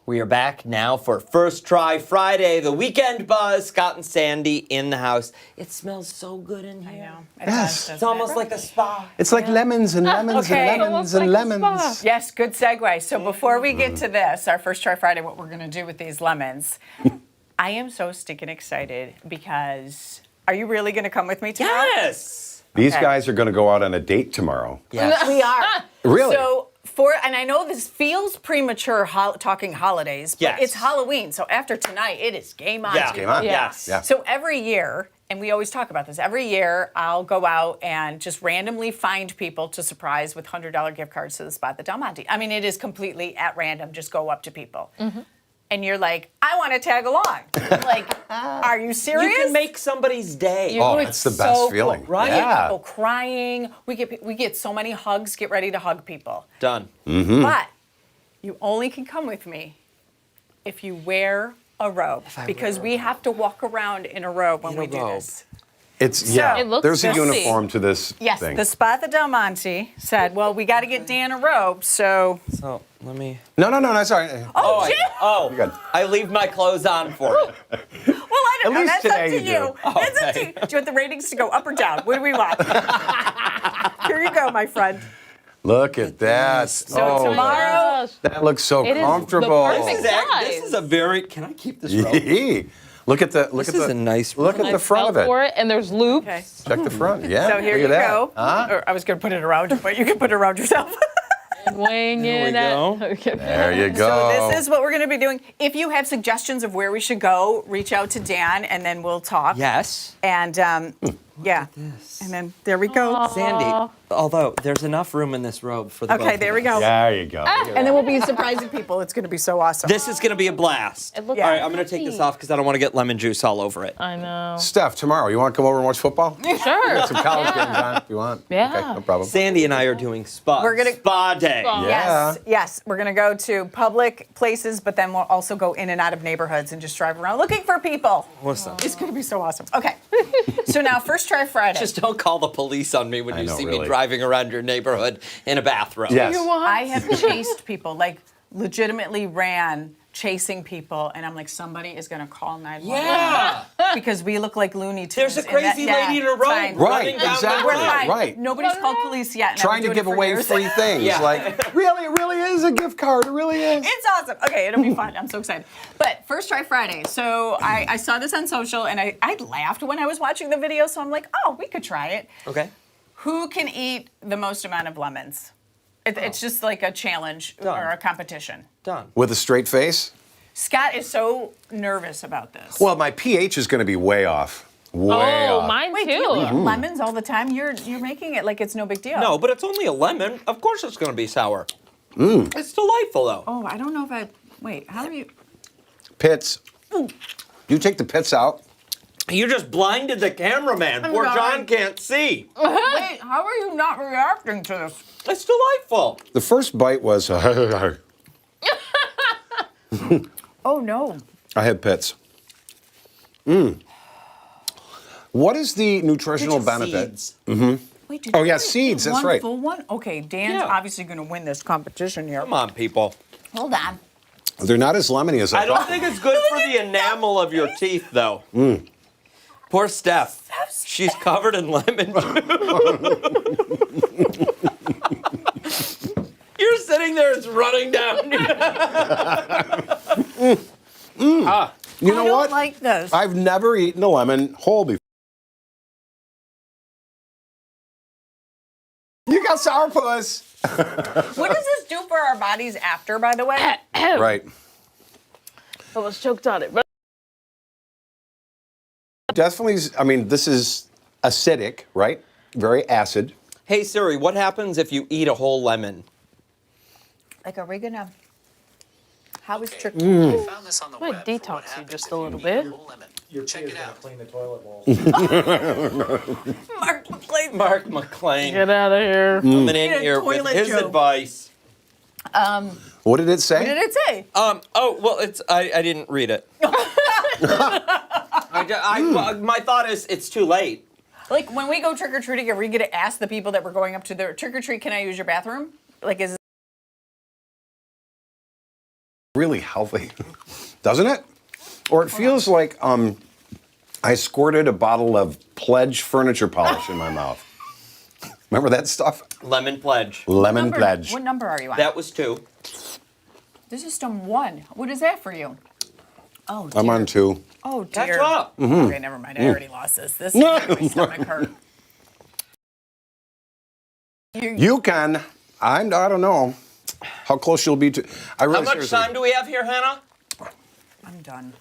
We are back now for First Try Friday, the weekend buzz. Scott and Sandy in the house. It smells so good in here. I know. Yes. It's almost like a spa. It's like lemons and lemons Okay. and lemons and lemons. Yes, good segue. So before we get to this, our First Try Friday, what we're going to do with these lemons, I am so stinking excited because are you really going to come with me tomorrow? Yes. These Okay. guys are going to go out on a date tomorrow. Yes. We are. Really? So and I know this feels premature talking holidays, but Yes. it's Halloween. So after tonight, it is game on. Yeah. Game on. Yes. Yeah. So every year, and we always talk about this, every year I'll go out and just randomly find people to surprise with $100 gift cards to the spot the Del Monte. I mean, it is completely at random, just go up to people. And you're like, I want to tag along. I'm like, are you serious? You can make somebody's day. Oh, It's that's the best so feeling. cool, right? Yeah. People crying. We get so many hugs. Get ready to hug people. Done. But you only can come with me if you wear a robe, because we have to walk around in a robe when we do this. It's, It looks there's a fancy. uniform to this Yes, thing. the spot the Del Monte said, well, we got to get Dan a robe, so. So let me. No, sorry. Oh, Jim! You're good. I leave my clothes on for it. Well, I don't At know. least That's up today to you you. do. That's up to you. Do you want the ratings to go up or down? What do we want? Here you go, my friend. Look at that. So tomorrow, That looks so It is the comfortable. perfect size. This is a very. Can I keep this robe? Yee. Look at the This is a nice look at the front of it. For it, and there's loops. Okay. Check the front. Yeah. So here look you at that. go. Huh? Or I was going to put it around you, but you can put it around yourself. And weighing There we in at. go. Okay. There you So go. this is what we're going to be doing. If you have suggestions of where we should go, reach out to Dan, and then we'll talk. Yes. And yeah, and then there we go. Sandy, although there's enough room in this robe for the both Okay, of there we us. go. There you go. And then we'll be surprising people. It's going to be so awesome. This is going to be a blast. It looks All right, I'm going to take this off because I don't want to get lemon juice all over it. I know. Steph, tomorrow, you want to come over and watch football? Sure. Got some college games on if you want. Yeah. Okay, no problem. Sandy and I are doing spa day. Spa. Yeah. Yes, we're going to go to public places, but then we'll also go in and out of neighborhoods and just drive around looking for people. Listen. It's going to be so awesome. Okay, so now First Try Friday. Just don't call the police on me when you know, see really. me driving around your neighborhood in a bathrobe. Yes. I have chased people, like legitimately ran chasing people, and I'm like, somebody is going to call 911. Yeah. Because we look like Looney Tunes. There's a and crazy lady in a robe fine. Right, running down exactly. the We're road. fine. Right. Nobody's called police yet. and I've Trying been to doing give it for away years. free things. Yeah. Like, really, it really is a gift card. It really is. It's awesome. Okay, it'll be fun. I'm so excited. But First Try Friday. So I saw this on social, and I laughed when I was watching the video, so I'm like, oh, we could try it. Okay. Who can eat the most amount of lemons? It's just like a challenge Done. or a competition. Done. With a straight face? Scott is so nervous about this. Well, my pH is going to be way off. Way Oh, off. mine Wait, too. do you eat lemons all the time? You're making it like it's no big deal. No, but it's only a lemon. Of course it's going to be sour. It's delightful, though. Oh, I don't know if I. Wait, how are you? Pits. You take the pits out. You just blinded the cameraman. Poor sorry. John can't see. Wait, how are you not reacting to this? It's delightful. The first bite was, I Oh no. had pits. What is the nutritional benefit? Seeds. Wait, did Oh, you yeah, eat seeds, that's one right. full one? Okay, Dan's Yeah. obviously going to win this competition here. Come on, people. Hold on. They're not as lemony as I I don't thought. think it's good for the enamel of your teeth, though. Poor Steph. She's covered in lemon juice. You're sitting there, it's running down. You know I don't what? like this. I've never eaten a lemon whole before. You got sourpuss. What does this do for our bodies after, by the way? Right. I was choked on it. But Definitely, I mean, this is acidic, right? Very acid. Hey, Siri, what happens if you eat a whole lemon? Like, are we going to... How is tricky? Found this on the might web. detox you just a little bit. Check it out. Clean the toilet bowl. Mark McLean. Mark McLean Get out of here. coming Need in a here with toilet his joke. advice. What did it say? What did it say? Oh, well, I didn't read it. My thought is it's too late. Like, when we go trick-or-treating, are we going to ask the people that we're going up to their trick-or-treat, can I use your bathroom? Like, is Really healthy, doesn't it? Or it feels like I squirted a bottle of Pledge furniture polish in my mouth. Remember that stuff? Lemon pledge. Lemon Pledge. What number are you on? That was 2. This is STEM 1. What is that for you? Oh, dear. I'm on 2. Oh, dear. Catch up. Okay, never mind. I already lost this. This is making my stomach hurt. You can. I don't know how close you'll be to. I really How much seriously- time do we have here, Hannah? I'm done.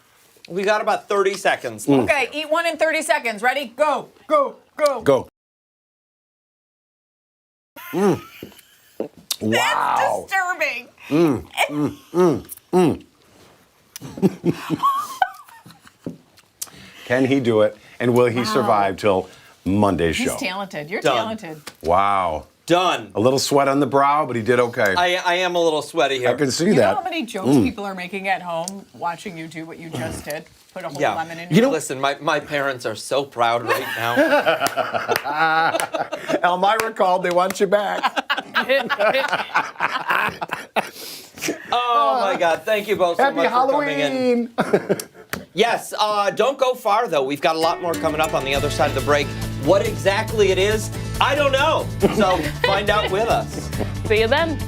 We got about 30 seconds. Okay, eat one in 30 seconds. Ready? Go, go, go. Go. Wow. Disturbing. Can he do it? And will he survive till Monday's He's show? talented. You're Done. talented. Wow. Done. A little sweat on the brow, but he did okay. I am a little sweaty here. I can see You know that. how many jokes people are making at home watching you do what you just did? Put a whole Yeah. lemon in You your know, listen, my parents are so proud right now. Elmira called. They want you back. Oh my God! Thank you both so Happy much for coming in. Halloween. Yes. Don't go far though. We've got a lot more coming up on the other side of the break. What exactly it is, I don't know. So find out with us. See you then.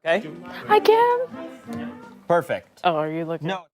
Okay? I can. Perfect. Oh, are you looking? No.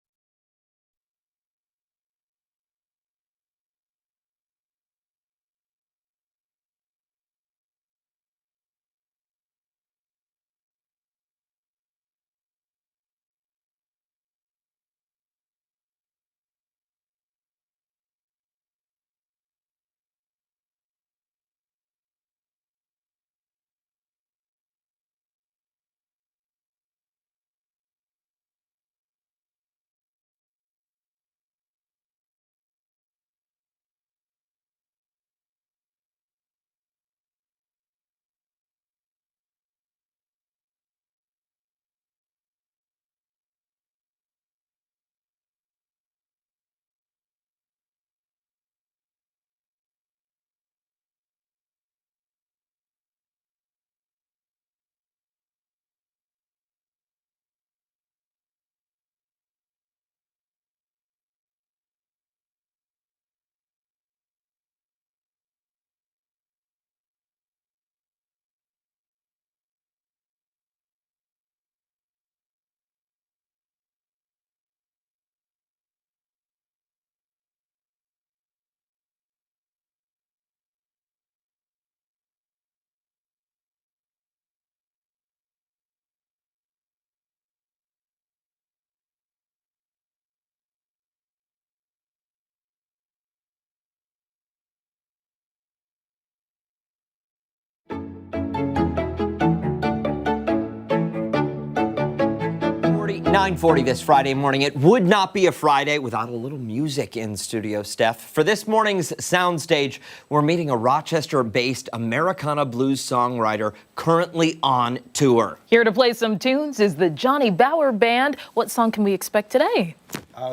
$9:40 this Friday morning. It would not be a Friday without a little music in studio, Steph. For this morning's soundstage, we're meeting a Rochester-based Americana blues songwriter currently on tour. Here to play some tunes is the Johnny Bauer Band. What song can we expect today?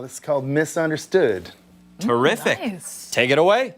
This is called Misunderstood. Terrific. Nice. Take it away.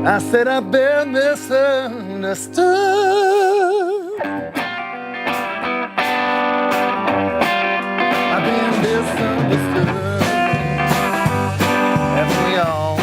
I said I've been misunderstood. misunderstood. I've been misunderstood. Haven't we all?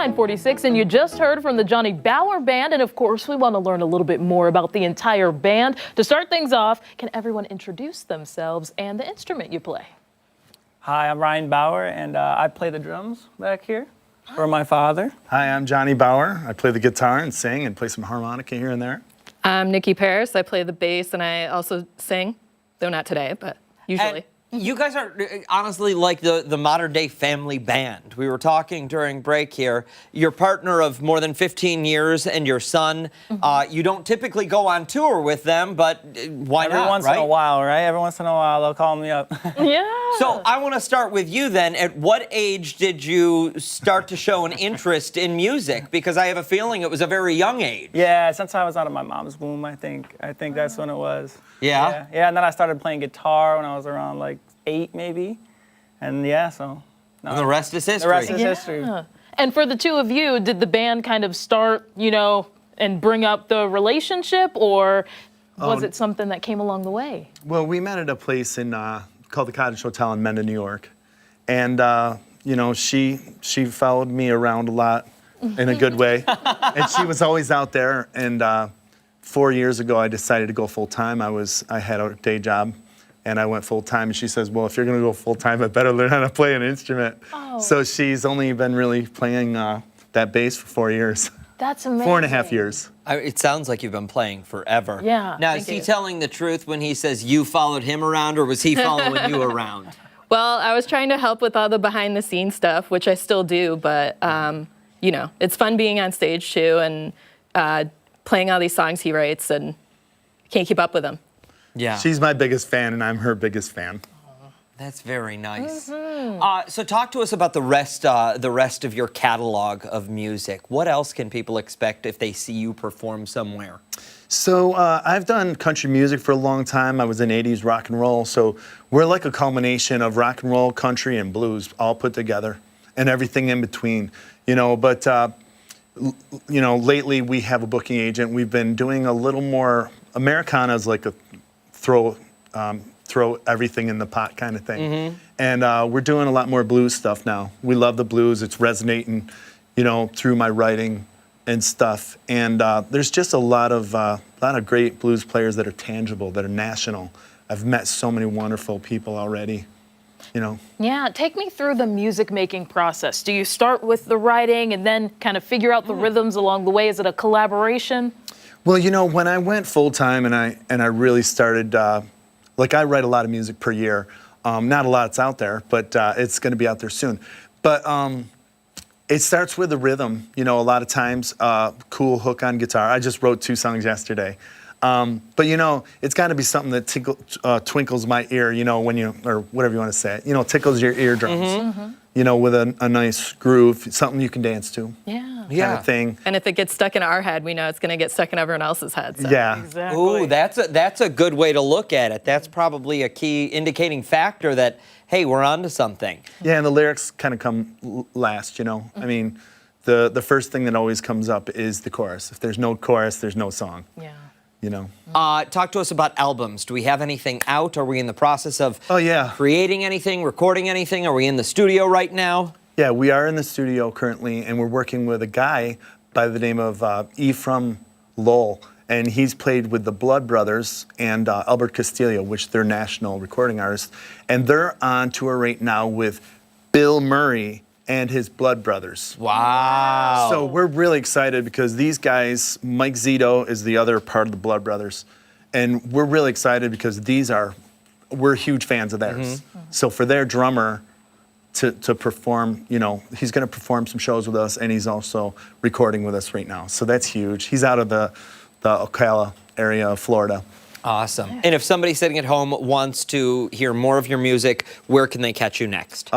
.46, and you just heard from the Johnny Bauer Band, and of course we want to learn a little bit more about the entire band. To start things off, can everyone introduce themselves and the instrument you play? Hi, I'm Ryan Bauer, and I play the drums back here for my father. Hi, I'm Johnny Bauer. I play the guitar and sing and play some harmonica here and there. I'm Nikki Paris. I play the bass and I also sing, though not today, but usually. You guys are honestly like the modern day family band. We were talking during break here. Your partner of more than 15 years and your son, you don't typically go on tour with them, but why not, Every once in a while, right? Every once in a while, they'll call me up. Yeah. So I want to start with you then. At what age did you start to show an interest in music? Because I have a feeling it was a very young age. Yeah, since I was out of my mom's womb, I think that's when it was. Yeah? Yeah, and then I started playing guitar when I was around like 8 maybe. And yeah, so. No, And the rest is history. The rest is history. And for the two of you, did the band kind of start, you know, and bring up the relationship, or was it something that came along the way? Well, we met at a place in called the Cottage Hotel in Menda, New York. And, you know, she followed me around a lot in a good way. And she was always out there. And 4 years ago, I decided to go full time. I had a day job. and I went full time. And she says, well, if you're going to go full time, I better learn how to play an instrument. Oh. So she's only been really playing that bass for 4 years. That's amazing. 4.5 years. It sounds like you've been playing forever. Yeah, Now, thank is he you. telling the truth when he says you followed him around, or was he following you around? Well, I was trying to help with all the behind the scenes stuff, which I still do, but you know, it's fun being on stage too and playing all these songs he writes, and can't keep up with him. Yeah. She's my biggest fan, and I'm her biggest fan. That's very nice. Mm-hmm. So talk to us about the rest of your catalog of music. What else can people expect if they see you perform somewhere? So I've done country music for a long time. I was in 80s rock and roll. So we're like a culmination of rock and roll, country, and blues all put together, and everything in between. You know, but you know, lately we have a booking agent. We've been doing a little more. Americana is like a throw everything in the pot kind of thing. And we're doing a lot more blues stuff now. We love the blues. It's resonating, you know, through my writing and stuff. And there's just a lot of great blues players that are tangible, that are national. I've met so many wonderful people already, you know. Yeah, take me through the music making process. Do you start with the writing and then kind of figure out the rhythms along the way? Is it a collaboration? Well, you know, when I went full time and I really started, like I write a lot of music per year. Not a lot's out there, but it's going to be out there soon. But it starts with the rhythm. You know, a lot of times, cool hook on guitar. I just wrote 2 songs yesterday. But you know, it's got to be something that twinkles my ear. You know, when you, or whatever you want to say it. You know, tickles your eardrums. You know, with a nice groove, something you can dance to. Yeah. Kind of thing. And if it gets stuck in our head, we know it's going to get stuck in everyone else's head. So. Yeah. Exactly. Ooh, that's a good way to look at it. That's probably a key indicating factor that, hey, we're onto something. Yeah, and the lyrics kind of come last, you know. I mean, the first thing that always comes up is the chorus. If there's no chorus, there's no song. Yeah. You know. Talk to us about albums. Do we have anything out? Are we in the process of creating anything, recording anything? Are we in the studio right now? Yeah, we are in the studio currently, and we're working with a guy by the name of Ephraim Lowell, and he's played with the Blood Brothers and Albert Castillo, which they're national recording artists, and they're on tour right now with Bill Murray and his Blood Brothers. Wow. So we're really excited because these guys, Mike Zito is the other part of the Blood Brothers, and we're really excited because we're huge fans of theirs. So for their drummer to perform, you know, he's going to perform some shows with us, and he's also recording with us right now. So that's huge. He's out of the Ocala area of Florida. Awesome. And if somebody sitting at home wants to hear more of your music, where can they catch you next?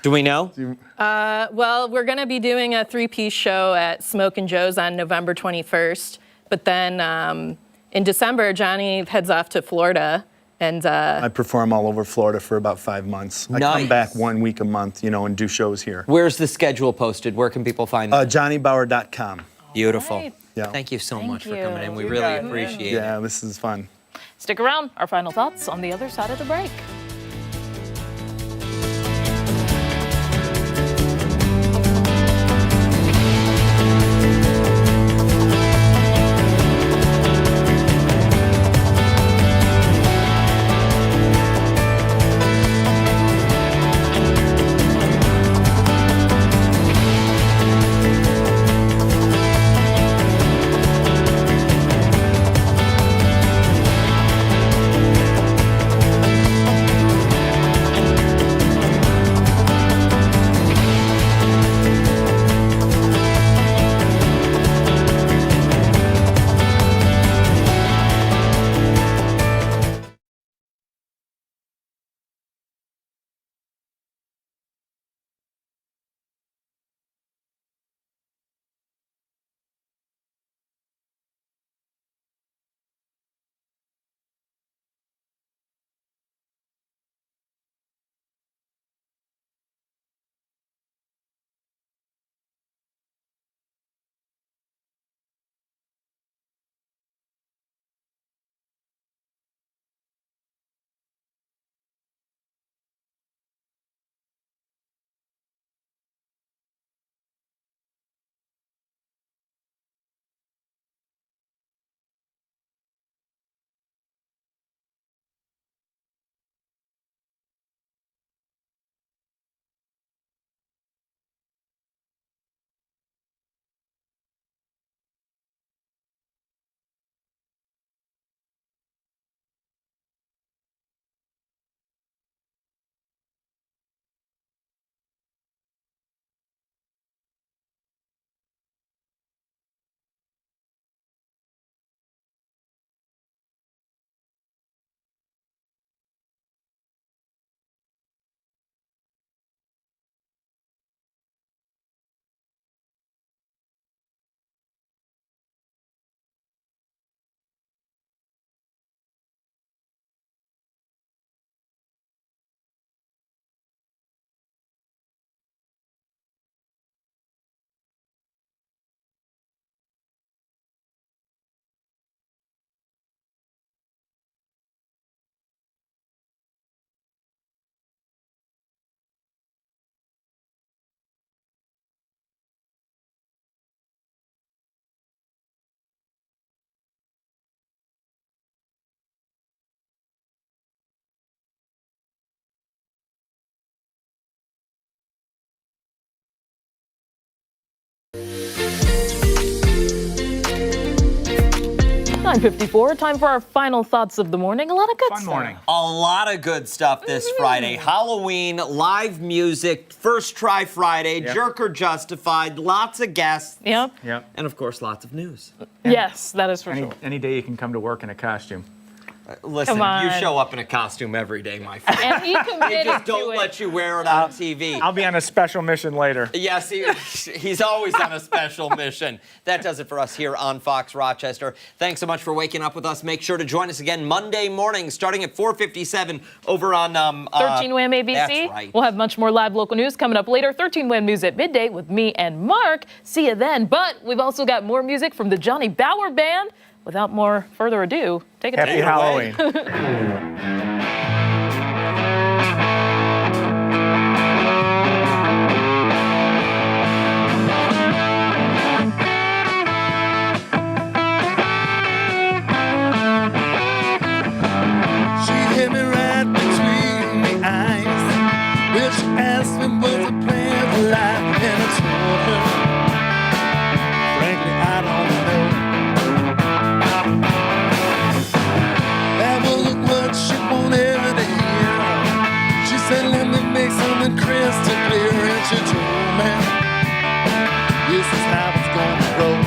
Do we know? Well, we're going to be doing a 3-piece show at Smoke and Joe's on November 21st. But then in December, Johnny heads off to Florida. And I perform all over Florida for about 5 months. I come back 1 week a month, you know, and do shows here. Where's the schedule posted? Where can people find that? JohnnyBauer.com. Beautiful. Right. Yeah. Thank you so much for you. coming in. We really appreciate it. Yeah, this is fun. Stick around. Our final thoughts on the other side of the break. 9:54, time for our final thoughts of the morning. A lot of good Fun stuff. morning. A lot of good stuff this Friday. Halloween, live music, First Try Friday, Yep. Jerk or Justified, lots of guests. Yep. Yep. And of course, lots of news. Yes, that is for sure. Any day you can come to work in a costume. Listen, Come on. you show up in a costume every day, my friend. And he They committed just to don't it. let you wear it on TV. I'll be on a special mission later. Yes, he's always on a special mission. That does it for us here on Fox Rochester. Thanks so much for waking up with us. Make sure to join us again Monday morning, starting at 4:57 over on 13 WHAM ABC. That's right. We'll have much more live local news coming up later. 13 WHAM News at midday with me and Mark. See you then. But we've also got more music from the Johnny Bauer Band. Without more further ado, take it Happy away. Halloween. She hit me right between the eyes. Well, she asked me was a plan for life, and I told her, frankly, I don't know. That wasn't what she wanted to hear. She said, let me make something crystal clear, and she told me this is how it's gonna roll.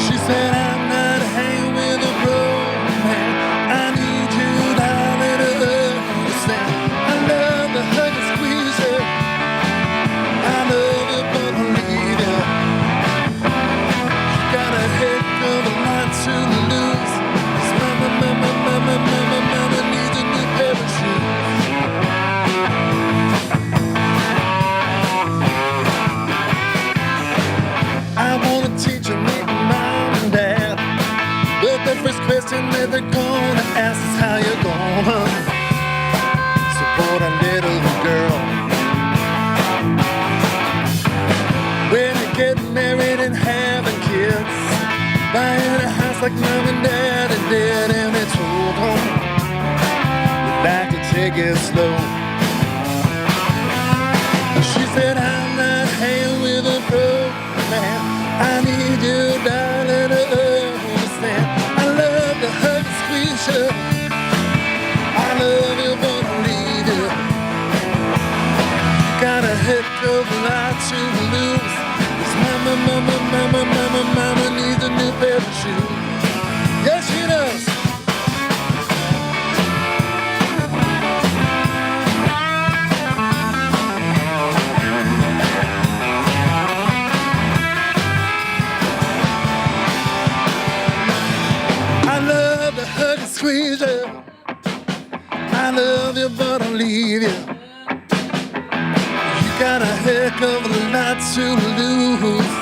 She said, I'm not hanging with a broke man. I need you, darling, to understand. I love to hug and squeeze you. I love you, but I'll leave you. You got a heck of a lot to lose. 'Cause mama needs a new pair of shoes. I wanna teach you, make mom and dad. But the first question that they're gonna ask is how you gonna support a little girl when you get married and having kids, buying a house like mom and dad did, and they told them you'd like to take it slow. She said, I'm not hanging with a broke man. I need you, darling, to understand. I love to hug and squeeze you. I love you, but I'll leave you. Got a heck of a lot to lose. 'Cause mama needs a new pair of shoes. Yes, she does. I love to hug and squeeze you. I love you, but I'll leave you. You got a heck of a lot to lose.